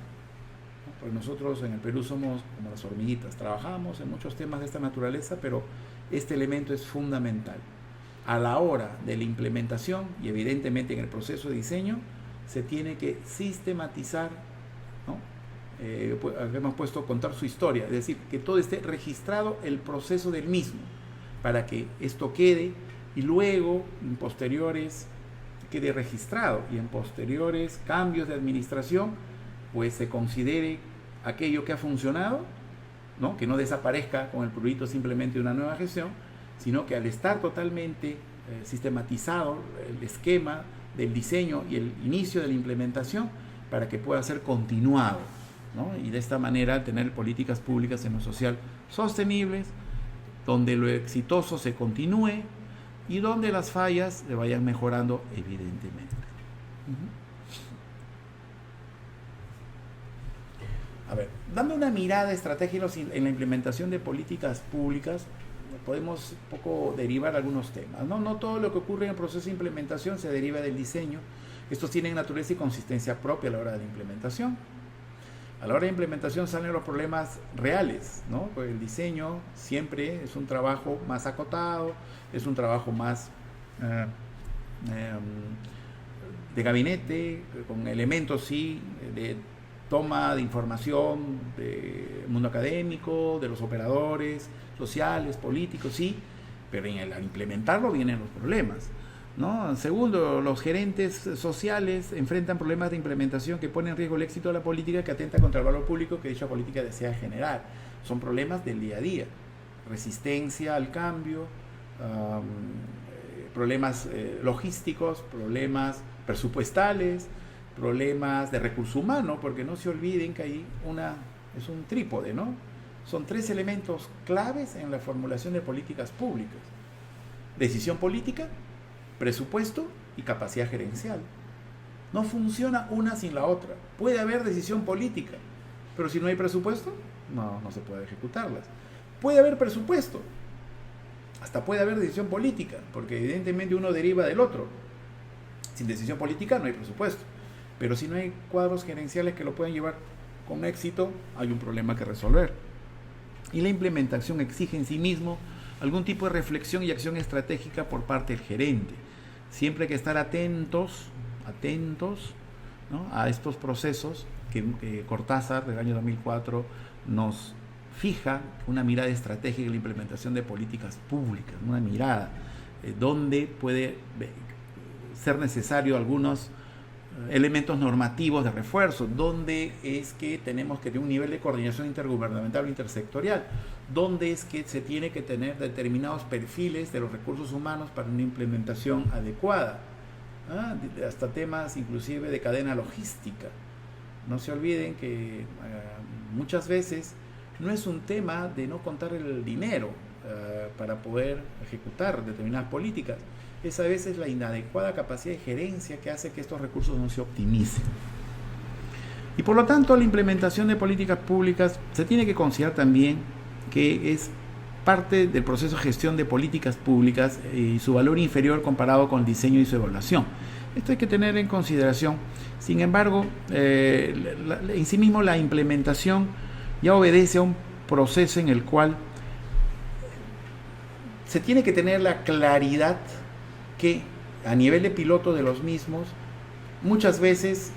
¿no?, porque nosotros en el Perú somos como las hormiguitas, trabajamos en muchos temas de esta naturaleza, pero este elemento es fundamental. A la hora de la implementación y evidentemente en el proceso de diseño, se tiene que sistematizar, ¿no? Hemos puesto contar su historia, es decir, que todo esté registrado, el proceso del mismo, para que esto quede y luego en posteriores quede registrado, y en posteriores cambios de administración pues se considere aquello que ha funcionado, ¿no?, que no desaparezca con el prurito simplemente de una nueva gestión, sino que al estar totalmente sistematizado el esquema del diseño y el inicio de la implementación, para que pueda ser continuado, ¿no?, y de esta manera tener políticas públicas en lo social sostenibles, donde lo exitoso se continúe y donde las fallas se vayan mejorando evidentemente. A ver, dando una mirada estratégica en la implementación de políticas públicas, podemos un poco derivar algunos temas, ¿no? No todo lo que ocurre en el proceso de implementación se deriva del diseño. Estos tienen naturaleza y consistencia propia a la hora de la implementación. A la hora de implementación salen los problemas reales, ¿no? Pues el diseño siempre es un trabajo más acotado, es un trabajo más de gabinete, con elementos, sí, de toma de información del mundo académico, de los operadores sociales, políticos, sí, pero al implementarlo vienen los problemas, ¿no? Segundo, los gerentes sociales enfrentan problemas de implementación que ponen en riesgo el éxito de la política, que atenta contra el valor público que dicha política desea generar. Son problemas del día a día, resistencia al cambio, problemas logísticos, problemas presupuestales, problemas de recurso humano, porque no se olviden que ahí es un trípode, ¿no? Son 3 elementos claves en la formulación de políticas públicas: decisión política, presupuesto y capacidad gerencial. No funciona una sin la otra. Puede haber decisión política, pero si no hay presupuesto, no se puede ejecutarlas. Puede haber presupuesto, hasta puede haber decisión política, porque evidentemente uno deriva del otro. Sin decisión política no hay presupuesto, pero si no hay cuadros gerenciales que lo puedan llevar con éxito, hay un problema que resolver. Y la implementación exige en sí mismo algún tipo de reflexión y acción estratégica por parte del gerente. Siempre hay que estar atentos, ¿no?, a estos procesos que Cortázar, del año 2004, nos fija una mirada estratégica en la implementación de políticas públicas, una mirada donde puede ser necesario algunos elementos normativos de refuerzo, donde es que tenemos que tener un nivel de coordinación intergubernamental o intersectorial, donde es que se tiene que tener determinados perfiles de los recursos humanos para una implementación adecuada, hasta temas inclusive de cadena logística. No se olviden que muchas veces no es un tema de no contar el dinero para poder ejecutar determinadas políticas. Es a veces la inadecuada capacidad de gerencia que hace que estos recursos no se optimicen. Y por lo tanto, la implementación de políticas públicas se tiene que considerar también que es parte del proceso de gestión de políticas públicas y su valor inferior comparado con el diseño y su evaluación. Esto hay que tener en consideración. Sin embargo, en sí mismo la implementación ya obedece a un proceso en el cual se tiene que tener la claridad que a nivel de piloto de los mismos muchas veces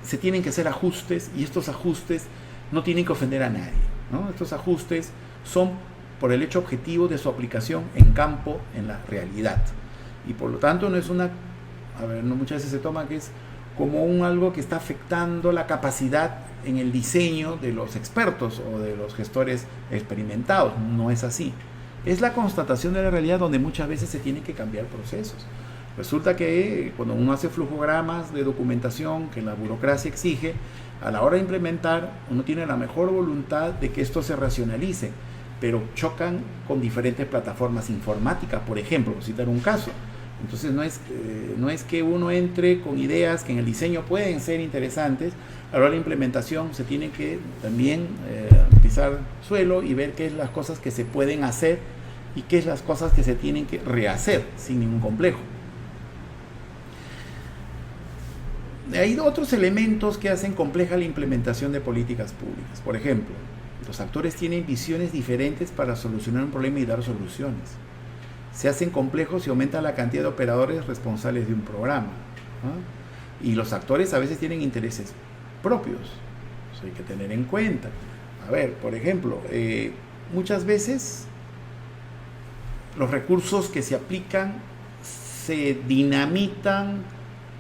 se tienen que hacer ajustes, y estos ajustes no tienen que ofender a nadie, ¿no? Estos ajustes son por el hecho objetivo de su aplicación en campo, en la realidad, y por lo tanto no es muchas veces se toma que es como algo que está afectando la capacidad en el diseño de los expertos o de los gestores experimentados. No es así. Es la constatación de la realidad donde muchas veces se tienen que cambiar procesos. Resulta que cuando uno hace flujogramas de documentación que la burocracia exige, a la hora de implementar, uno tiene la mejor voluntad de que esto se racionalice, pero chocan con diferentes plataformas informáticas, por ejemplo, por citar un caso. Entonces no es que uno entre con ideas que en el diseño pueden ser interesantes, a la hora de la implementación se tiene que también pisar suelo y ver qué es las cosas que se pueden hacer y qué es las cosas que se tienen que rehacer sin ningún complejo. Hay otros elementos que hacen compleja la implementación de políticas públicas. Por ejemplo, los actores tienen visiones diferentes para solucionar un problema y dar soluciones. Se hacen complejos y aumenta la cantidad de operadores responsables de un programa, ¿no? Y los actores a veces tienen intereses propios. Eso hay que tener en cuenta. A ver, por ejemplo, muchas veces los recursos que se aplican se dinamitan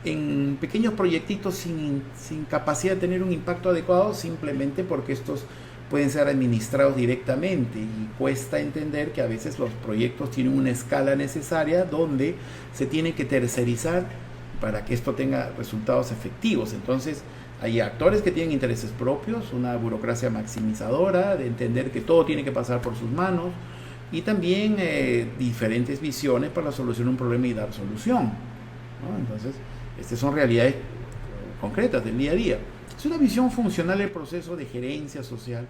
en pequeños proyectitos sin capacidad de tener un impacto adecuado, simplemente porque estos pueden ser administrados directamente, y cuesta entender que a veces los proyectos tienen una escala necesaria donde se tiene que tercerizar para que esto tenga resultados efectivos. Entonces hay actores que tienen intereses propios, una burocracia maximizadora de entender que todo tiene que pasar por sus manos, y también diferentes visiones para solucionar un problema y dar solución, ¿no? Entonces estas son realidades concretas del día a día. Es una visión funcional del proceso de gerencia social.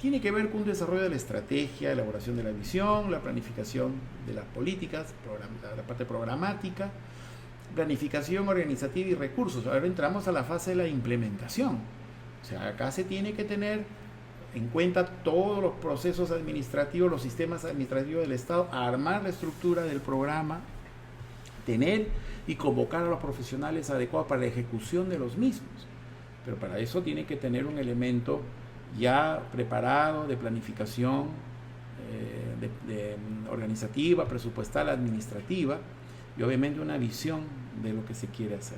Tiene que ver con un desarrollo de la estrategia, elaboración de la visión, la planificación de las políticas, la parte programática, planificación organizativa y recursos. Ahora entramos a la fase de la implementación. O sea, acá se tiene que tener en cuenta todos los procesos administrativos, los sistemas administrativos del Estado, armar la estructura del programa, tener y convocar a los profesionales adecuados para la ejecución de los mismos. Pero para eso tiene que tener un elemento ya preparado de planificación de organizativa, presupuestal, administrativa, y obviamente una visión de lo que se quiere hacer.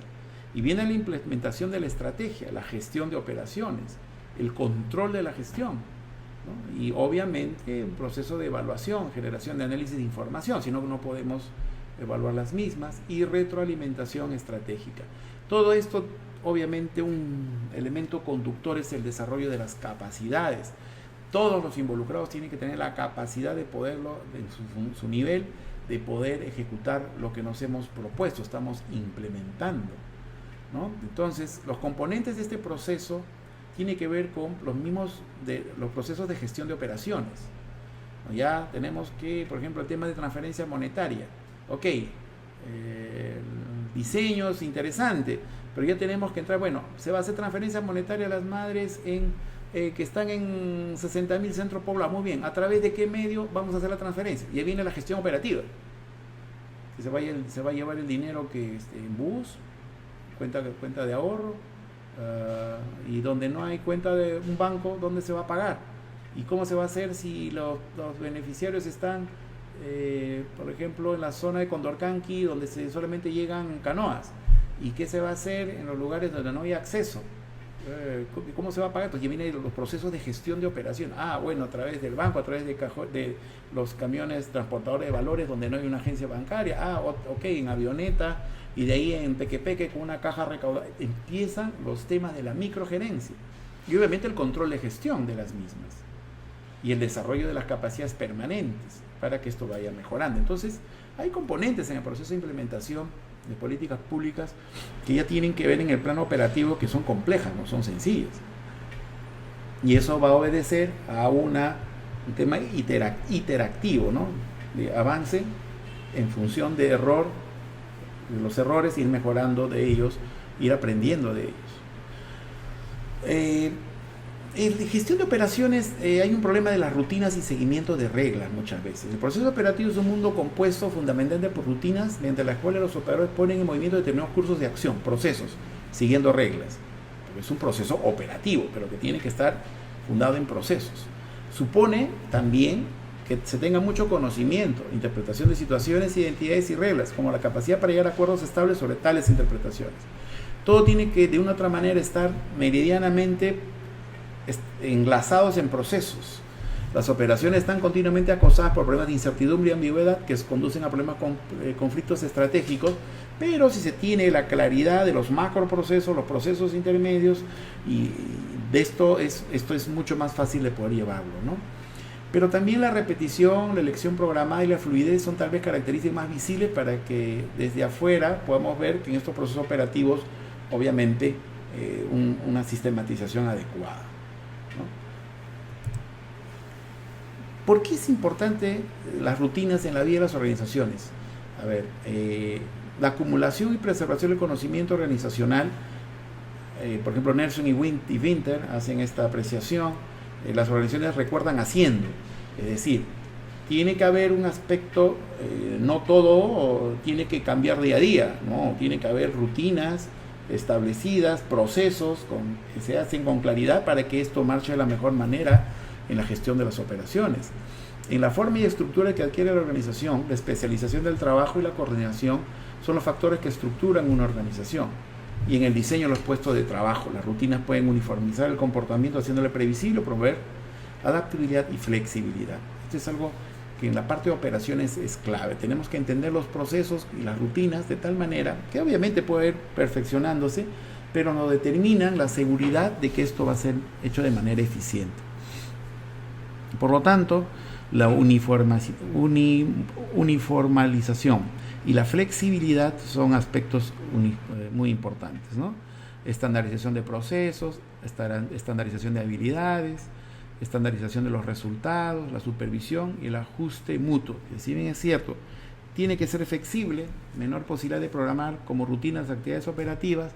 Y viene la implementación de la estrategia, la gestión de operaciones, el control de la gestión, ¿no? Y obviamente un proceso de evaluación, generación de análisis de información, si no, no podemos evaluar las mismas, y retroalimentación estratégica. Todo esto obviamente un elemento conductor es el desarrollo de las capacidades. Todos los involucrados tienen que tener la capacidad de poderlo, en su nivel, de poder ejecutar lo que nos hemos propuesto, estamos implementando, ¿no? Entonces, los componentes de este proceso tienen que ver con los mismos de los procesos de gestión de operaciones. Ya tenemos que, por ejemplo, el tema de transferencia monetaria. Ok, el diseño es interesante, pero ya tenemos que entrar, bueno, se va a hacer transferencia monetaria a las madres que están en 60.000 centros poblados. Muy bien, ¿a través de qué medio vamos a hacer la transferencia? Y ahí viene la gestión operativa. Se va a llevar el dinero que en bus, cuenta de ahorro, y donde no hay cuenta de un banco, ¿dónde se va a pagar? ¿Y cómo se va a hacer si los beneficiarios están, por ejemplo, en la zona de Condorcanqui, donde solamente llegan canoas? ¿Y qué se va a hacer en los lugares donde no hay acceso? ¿Cómo se va a pagar? Pues ya vienen los procesos de gestión de operación. Bueno, a través del banco, a través de los camiones transportadores de valores donde no hay una agencia bancaria. Ok, en avioneta, y de ahí en Pequepeque con una caja recaudadora. Empiezan los temas de la microgerencia y obviamente el control de gestión de las mismas y el desarrollo de las capacidades permanentes para que esto vaya mejorando. Entonces, hay componentes en el proceso de implementación de políticas públicas que ya tienen que ver en el plano operativo, que son complejas, no son sencillas. Y eso va a obedecer a un tema iterativo, ¿no? De avance en función de los errores, ir mejorando de ellos, ir aprendiendo de ellos. En gestión de operaciones hay un problema de las rutinas y seguimiento de reglas muchas veces. El proceso operativo es un mundo compuesto fundamentalmente por rutinas mediante las cuales los operadores ponen en movimiento determinados cursos de acción, procesos, siguiendo reglas. Porque es un proceso operativo, pero que tiene que estar fundado en procesos. Supone también que se tenga mucho conocimiento, interpretación de situaciones, identidades y reglas, como la capacidad para llegar a acuerdos estables sobre tales interpretaciones. Todo tiene que de una u otra manera estar meridianamente enlazados en procesos. Las operaciones están continuamente acosadas por problemas de incertidumbre y ambigüedad que conducen a problemas con conflictos estratégicos, pero si se tiene la claridad de los macroprocesos, los procesos intermedios, y de esto es mucho más fácil de poder llevarlo, ¿no? Pero también la repetición, la elección programada y la fluidez son tal vez características más visibles para que desde afuera podamos ver que en estos procesos operativos, obviamente, una sistematización adecuada, ¿no? ¿Por qué es importante las rutinas en la vida de las organizaciones? A ver, la acumulación y preservación del conocimiento organizacional, por ejemplo, Nelson y Winter hacen esta apreciación. Las organizaciones recuerdan haciendo, es decir, tiene que haber un aspecto, no todo tiene que cambiar día a día, no, tiene que haber rutinas establecidas, procesos que se hacen con claridad para que esto marche de la mejor manera en la gestión de las operaciones. En la forma y estructura que adquiere la organización, la especialización del trabajo y la coordinación son los factores que estructuran una organización. Y en el diseño de los puestos de trabajo, las rutinas pueden uniformizar el comportamiento haciéndole previsible, promover adaptabilidad y flexibilidad. Esto es algo que en la parte de operaciones es clave. Tenemos que entender los procesos y las rutinas de tal manera que obviamente puede ir perfeccionándose, pero nos determinan la seguridad de que esto va a ser hecho de manera eficiente. Por lo tanto, la uniformalización y la flexibilidad son aspectos muy importantes, ¿no? Estandarización de procesos, estandarización de habilidades, estandarización de los resultados, la supervisión y el ajuste mutuo. Que si bien es cierto, tiene que ser flexible, menor posibilidad de programar como rutinas actividades operativas,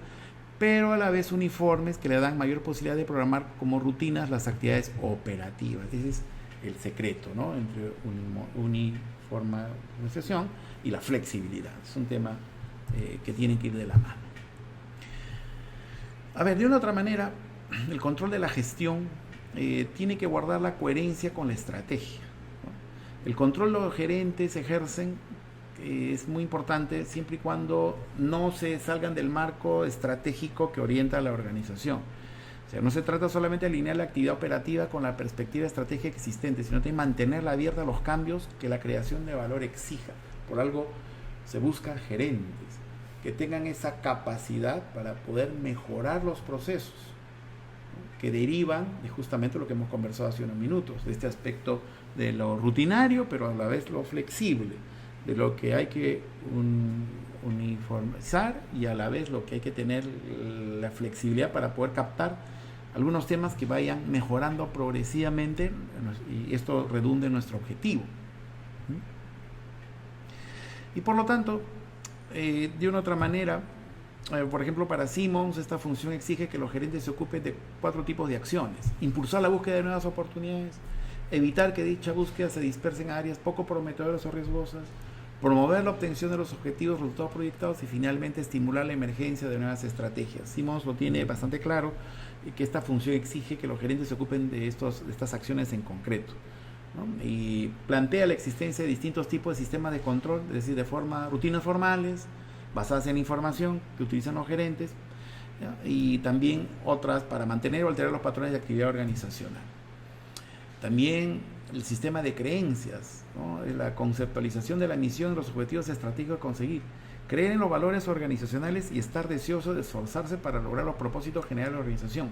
pero a la vez uniformes que le dan mayor posibilidad de programar como rutinas las actividades operativas. Ese es el secreto, ¿no? Entre uniformización y la flexibilidad. Es un tema que tienen que ir de la mano. A ver, de una u otra manera, el control de la gestión tiene que guardar la coherencia con la estrategia, ¿no? El control de los gerentes ejercen es muy importante siempre y cuando no se salgan del marco estratégico que orienta a la organización. O sea, no se trata solamente de alinear la actividad operativa con la perspectiva estratégica existente, sino de mantenerla abierta a los cambios que la creación de valor exija. Por algo se busca gerentes. que tengan esa capacidad para poder mejorar los procesos, ¿no?, que derivan de justamente lo que hemos conversado hace unos minutos, de este aspecto de lo rutinario, pero a la vez lo flexible, de lo que hay que uniformizar y a la vez lo que hay que tener la flexibilidad para poder captar algunos temas que vayan mejorando progresivamente y esto redunde en nuestro objetivo. Y por lo tanto, de una otra manera, por ejemplo, para Simmons esta función exige que los gerentes se ocupen de 4 tipos de acciones: impulsar la búsqueda de nuevas oportunidades, evitar que dicha búsqueda se disperse en áreas poco prometedoras o riesgosas, promover la obtención de los objetivos resultados proyectados y finalmente estimular la emergencia de nuevas estrategias. Simmons lo tiene bastante claro, que esta función exige que los gerentes se ocupen de estas acciones en concreto, ¿no? Y plantea la existencia de distintos tipos de sistemas de control, es decir, de rutinas formales, basadas en información que utilizan los gerentes, ¿ya?, y también otras para mantener o alterar los patrones de actividad organizacional. También el sistema de creencias, ¿no?, la conceptualización de la misión y los objetivos estratégicos a conseguir, creer en los valores organizacionales y estar deseoso de esforzarse para lograr los propósitos generales de la organización.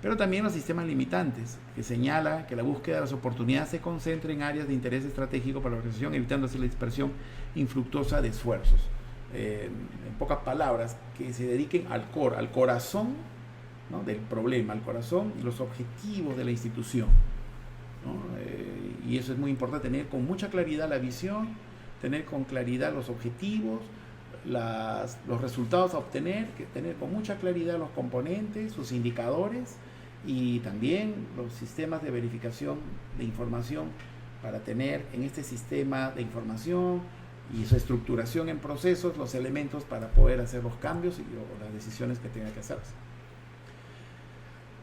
Pero también los sistemas limitantes, que señala que la búsqueda de las oportunidades se concentre en áreas de interés estratégico para la organización, evitando así la dispersión infructuosa de esfuerzos. En pocas palabras, que se dediquen al core, al corazón, ¿no?, del problema, al corazón y los objetivos de la institución, ¿no? Y eso es muy importante, tener con mucha claridad la visión, tener con claridad los objetivos, los resultados a obtener, tener con mucha claridad los componentes, sus indicadores y también los sistemas de verificación de información para tener en este sistema de información y su estructuración en procesos los elementos para poder hacer los cambios o las decisiones que tenga que hacerse.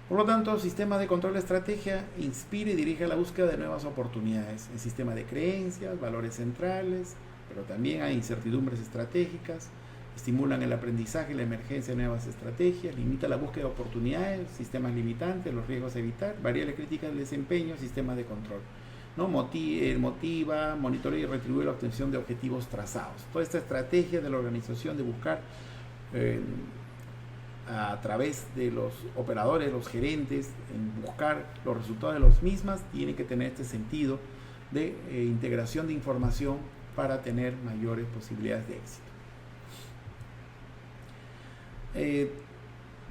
Por lo tanto, sistema de control de estrategia inspira y dirige la búsqueda de nuevas oportunidades en sistema de creencias, valores centrales, pero también hay incertidumbres estratégicas, estimulan el aprendizaje y la emergencia de nuevas estrategias, limita la búsqueda de oportunidades, sistemas limitantes, los riesgos a evitar, variables críticas del desempeño, sistemas de control, ¿no? Motiva, monitorea y retribuye la obtención de objetivos trazados. Toda esta estrategia de la organización de buscar a través de los operadores, los gerentes, en buscar los resultados de los mismas, tiene que tener este sentido de integración de información para tener mayores posibilidades de éxito.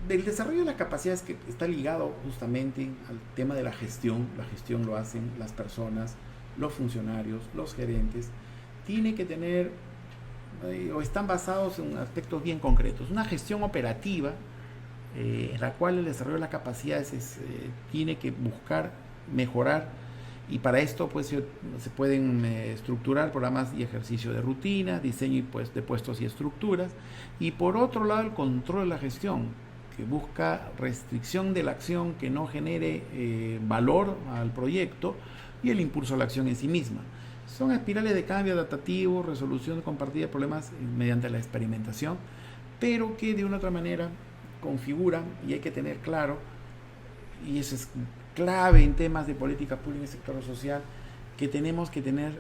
El desarrollo de las capacidades que está ligado justamente al tema de la gestión lo hacen las personas, los funcionarios, los gerentes, tiene que tener o están basados en aspectos bien concretos. Una gestión operativa en la cual el desarrollo de las capacidades tiene que buscar mejorar, y para esto pues se pueden estructurar programas y ejercicio de rutina, diseño de puestos y estructuras, y por otro lado el control de la gestión, que busca restricción de la acción que no genere valor al proyecto y el impulso a la acción en sí misma. Son espirales de cambio adaptativo, resolución compartida de problemas mediante la experimentación, pero que de una u otra manera configuran, y hay que tener claro, y eso es clave en temas de política pública en el sector social, que tenemos que tener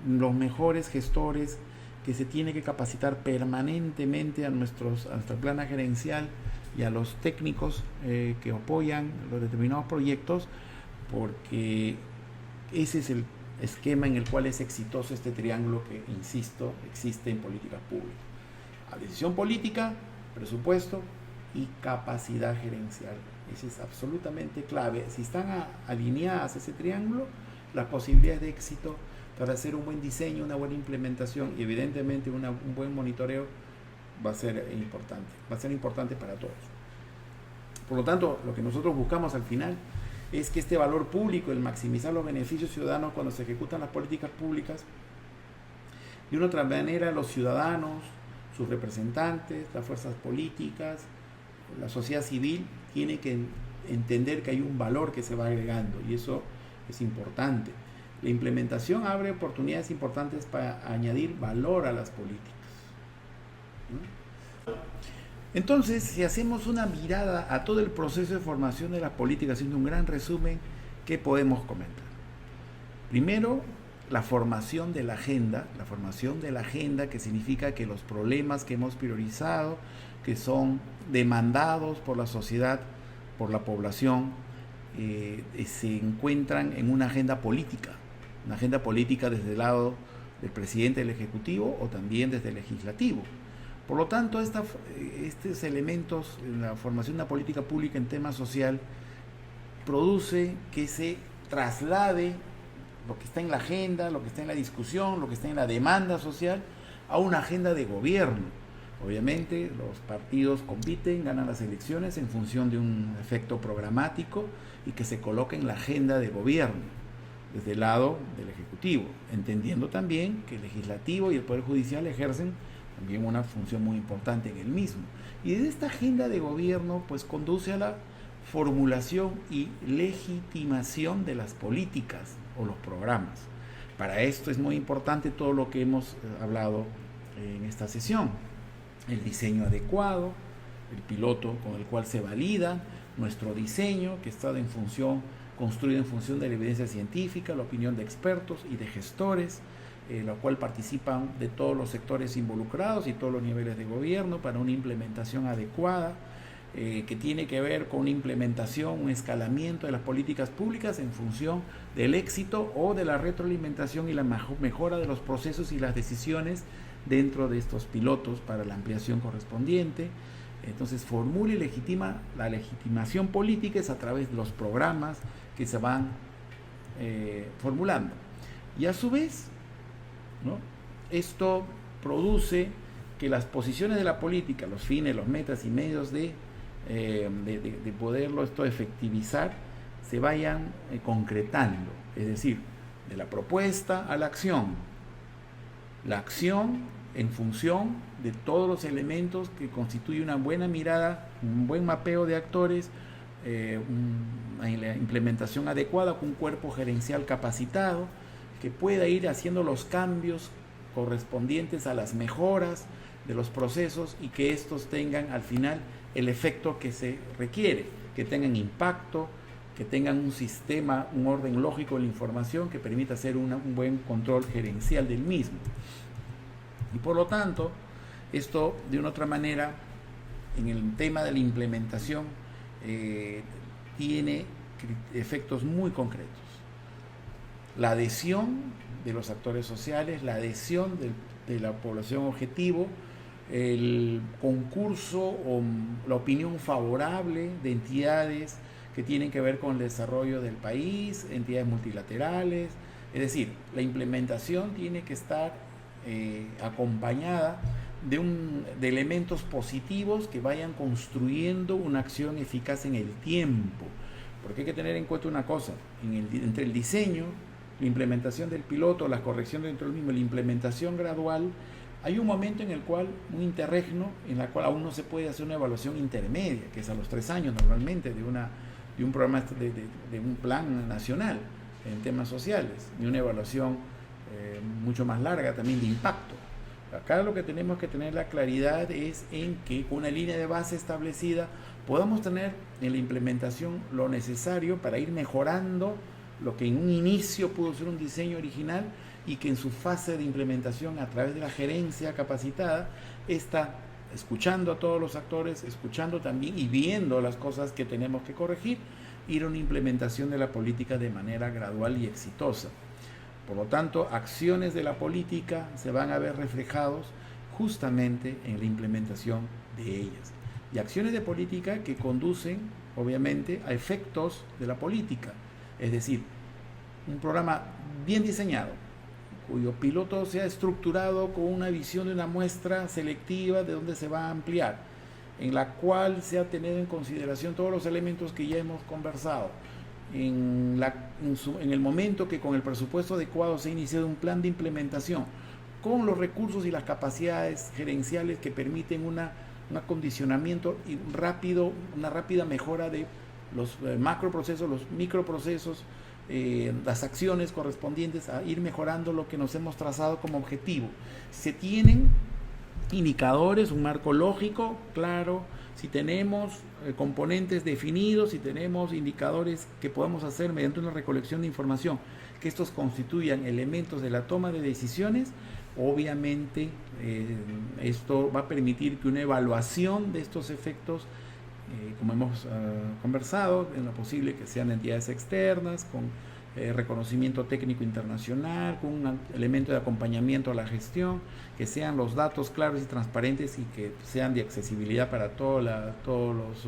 los mejores gestores, que se tiene que capacitar permanentemente a nuestro plana gerencial y a los técnicos que apoyan los determinados proyectos, porque ese es el esquema en el cual es exitoso este triángulo que, insisto, existe en política pública: a decisión política, presupuesto y capacidad gerencial. Eso es absolutamente clave. Si están alineadas ese triángulo, las posibilidades de éxito para hacer un buen diseño, una buena implementación y evidentemente un buen monitoreo va a ser importante para todos. Por lo tanto, lo que nosotros buscamos al final es que este valor público, el maximizar los beneficios ciudadanos cuando se ejecutan las políticas públicas, de una otra manera los ciudadanos, sus representantes, las fuerzas políticas, la sociedad civil tiene que entender que hay un valor que se va agregando, y eso es importante. La implementación abre oportunidades importantes para añadir valor a las políticas, ¿no? Entonces, si hacemos una mirada a todo el proceso de formación de las políticas, haciendo un gran resumen, ¿qué podemos comentar? Primero, la formación de la agenda, que significa que los problemas que hemos priorizado, que son demandados por la sociedad, por la población, se encuentran en una agenda política desde el lado del presidente del Ejecutivo o también desde el Legislativo. Por lo tanto, estos elementos en la formación de una política pública en tema social produce que se traslade lo que está en la agenda, lo que está en la discusión, lo que está en la demanda social, a una agenda de gobierno. Obviamente los partidos compiten, ganan las elecciones en función de un efecto programático y que se coloca en la agenda de gobierno, desde el lado del Ejecutivo, entendiendo también que el Legislativo y el Poder Judicial ejercen también una función muy importante en el mismo. Y desde esta agenda de gobierno pues conduce a la formulación y legitimación de las políticas o los programas. Para esto es muy importante todo lo que hemos hablado en esta sesión: el diseño adecuado, el piloto con el cual se valida nuestro diseño, que está construido en función de la evidencia científica, la opinión de expertos y de gestores, lo cual participan de todos los sectores involucrados y todos los niveles de gobierno para una implementación adecuada, que tiene que ver con una implementación, un escalamiento de las políticas públicas en función del éxito o de la retroalimentación y la mejora de los procesos y las decisiones dentro de estos pilotos para la ampliación correspondiente. Entonces formula y legitima. La legitimación política es a través de los programas que se van formulando. Y a su vez, ¿no?, esto produce que las posiciones de la política, los fines, los metas y medios de poderlo esto efectivizar, se vayan concretando, es decir, de la propuesta a la acción en función de todos los elementos que constituye una buena mirada, un buen mapeo de actores, una implementación adecuada con un cuerpo gerencial capacitado que pueda ir haciendo los cambios correspondientes a las mejoras de los procesos y que estos tengan al final el efecto que se requiere, que tengan impacto, que tengan un sistema, un orden lógico de la información que permita hacer un buen control gerencial del mismo. Y por lo tanto, esto de una otra manera, en el tema de la implementación, tiene efectos muy concretos. La adhesión de los actores sociales, la adhesión de la población objetivo, el concurso o la opinión favorable de entidades que tienen que ver con el desarrollo del país, entidades multilaterales. Es decir, la implementación tiene que estar acompañada de elementos positivos que vayan construyendo una acción eficaz en el tiempo. Porque hay que tener en cuenta una cosa: entre el diseño, la implementación del piloto, la corrección dentro del mismo, la implementación gradual, hay un momento en el cual, un interregno, en la cual aún no se puede hacer una evaluación intermedia, que es a los 3 años normalmente de un programa, de un plan nacional en temas sociales, y una evaluación mucho más larga también de impacto. Acá lo que tenemos que tener la claridad es en que con una línea de base establecida podamos tener en la implementación lo necesario para ir mejorando lo que en un inicio pudo ser un diseño original y que en su fase de implementación a través de la gerencia capacitada está escuchando a todos los actores, escuchando también y viendo las cosas que tenemos que corregir, ir a una implementación de la política de manera gradual y exitosa. Por lo tanto, acciones de la política se van a ver reflejados justamente en la implementación de ellas. Y acciones de política que conducen, obviamente, a efectos de la política. Es decir, un programa bien diseñado, cuyo piloto sea estructurado con una visión de una muestra selectiva de donde se va a ampliar, en la cual se ha tenido en consideración todos los elementos que ya hemos conversado. En el momento que con el presupuesto adecuado se ha iniciado un plan de implementación con los recursos y las capacidades gerenciales que permiten un acondicionamiento y una rápida mejora de los macroprocesos, los microprocesos, las acciones correspondientes a ir mejorando lo que nos hemos trazado como objetivo. Se tienen indicadores, un marco lógico, claro, si tenemos componentes definidos, si tenemos indicadores que podamos hacer mediante una recolección de información, que estos constituyan elementos de la toma de decisiones, obviamente esto va a permitir que una evaluación de estos efectos, como hemos conversado, en lo posible que sean entidades externas, con reconocimiento técnico internacional, con un elemento de acompañamiento a la gestión, que sean los datos claros y transparentes y que sean de accesibilidad para todos los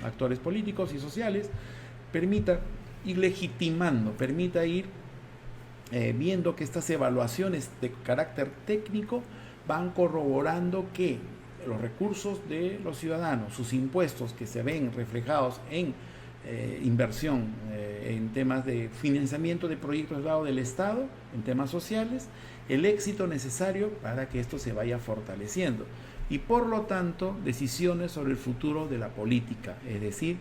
actores políticos y sociales, permita ir legitimando, permita ir viendo que estas evaluaciones de carácter técnico van corroborando que los recursos de los ciudadanos, sus impuestos que se ven reflejados en inversión en temas de financiamiento de proyectos del Estado, en temas sociales, el éxito necesario para que esto se vaya fortaleciendo y por lo tanto decisiones sobre el futuro de la política, es decir,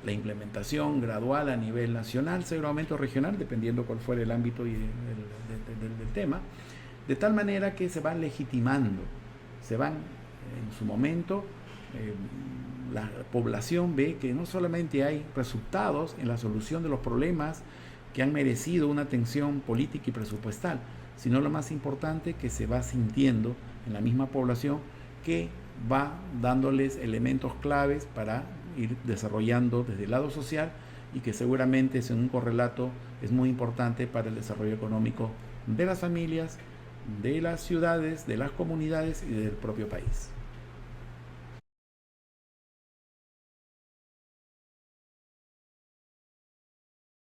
la implementación gradual a nivel nacional, seguramente regional, dependiendo cuál fuera el ámbito del tema, de tal manera que se van legitimando, se van en su momento, la población ve que no solamente hay resultados en la solución de los problemas que han merecido una atención política y presupuestal, sino lo más importante, que se va sintiendo en la misma población que va dándoles elementos claves para ir desarrollando desde el lado social y que seguramente es en un correlato es muy importante para el desarrollo económico de las familias, de las ciudades, de las comunidades y del propio país.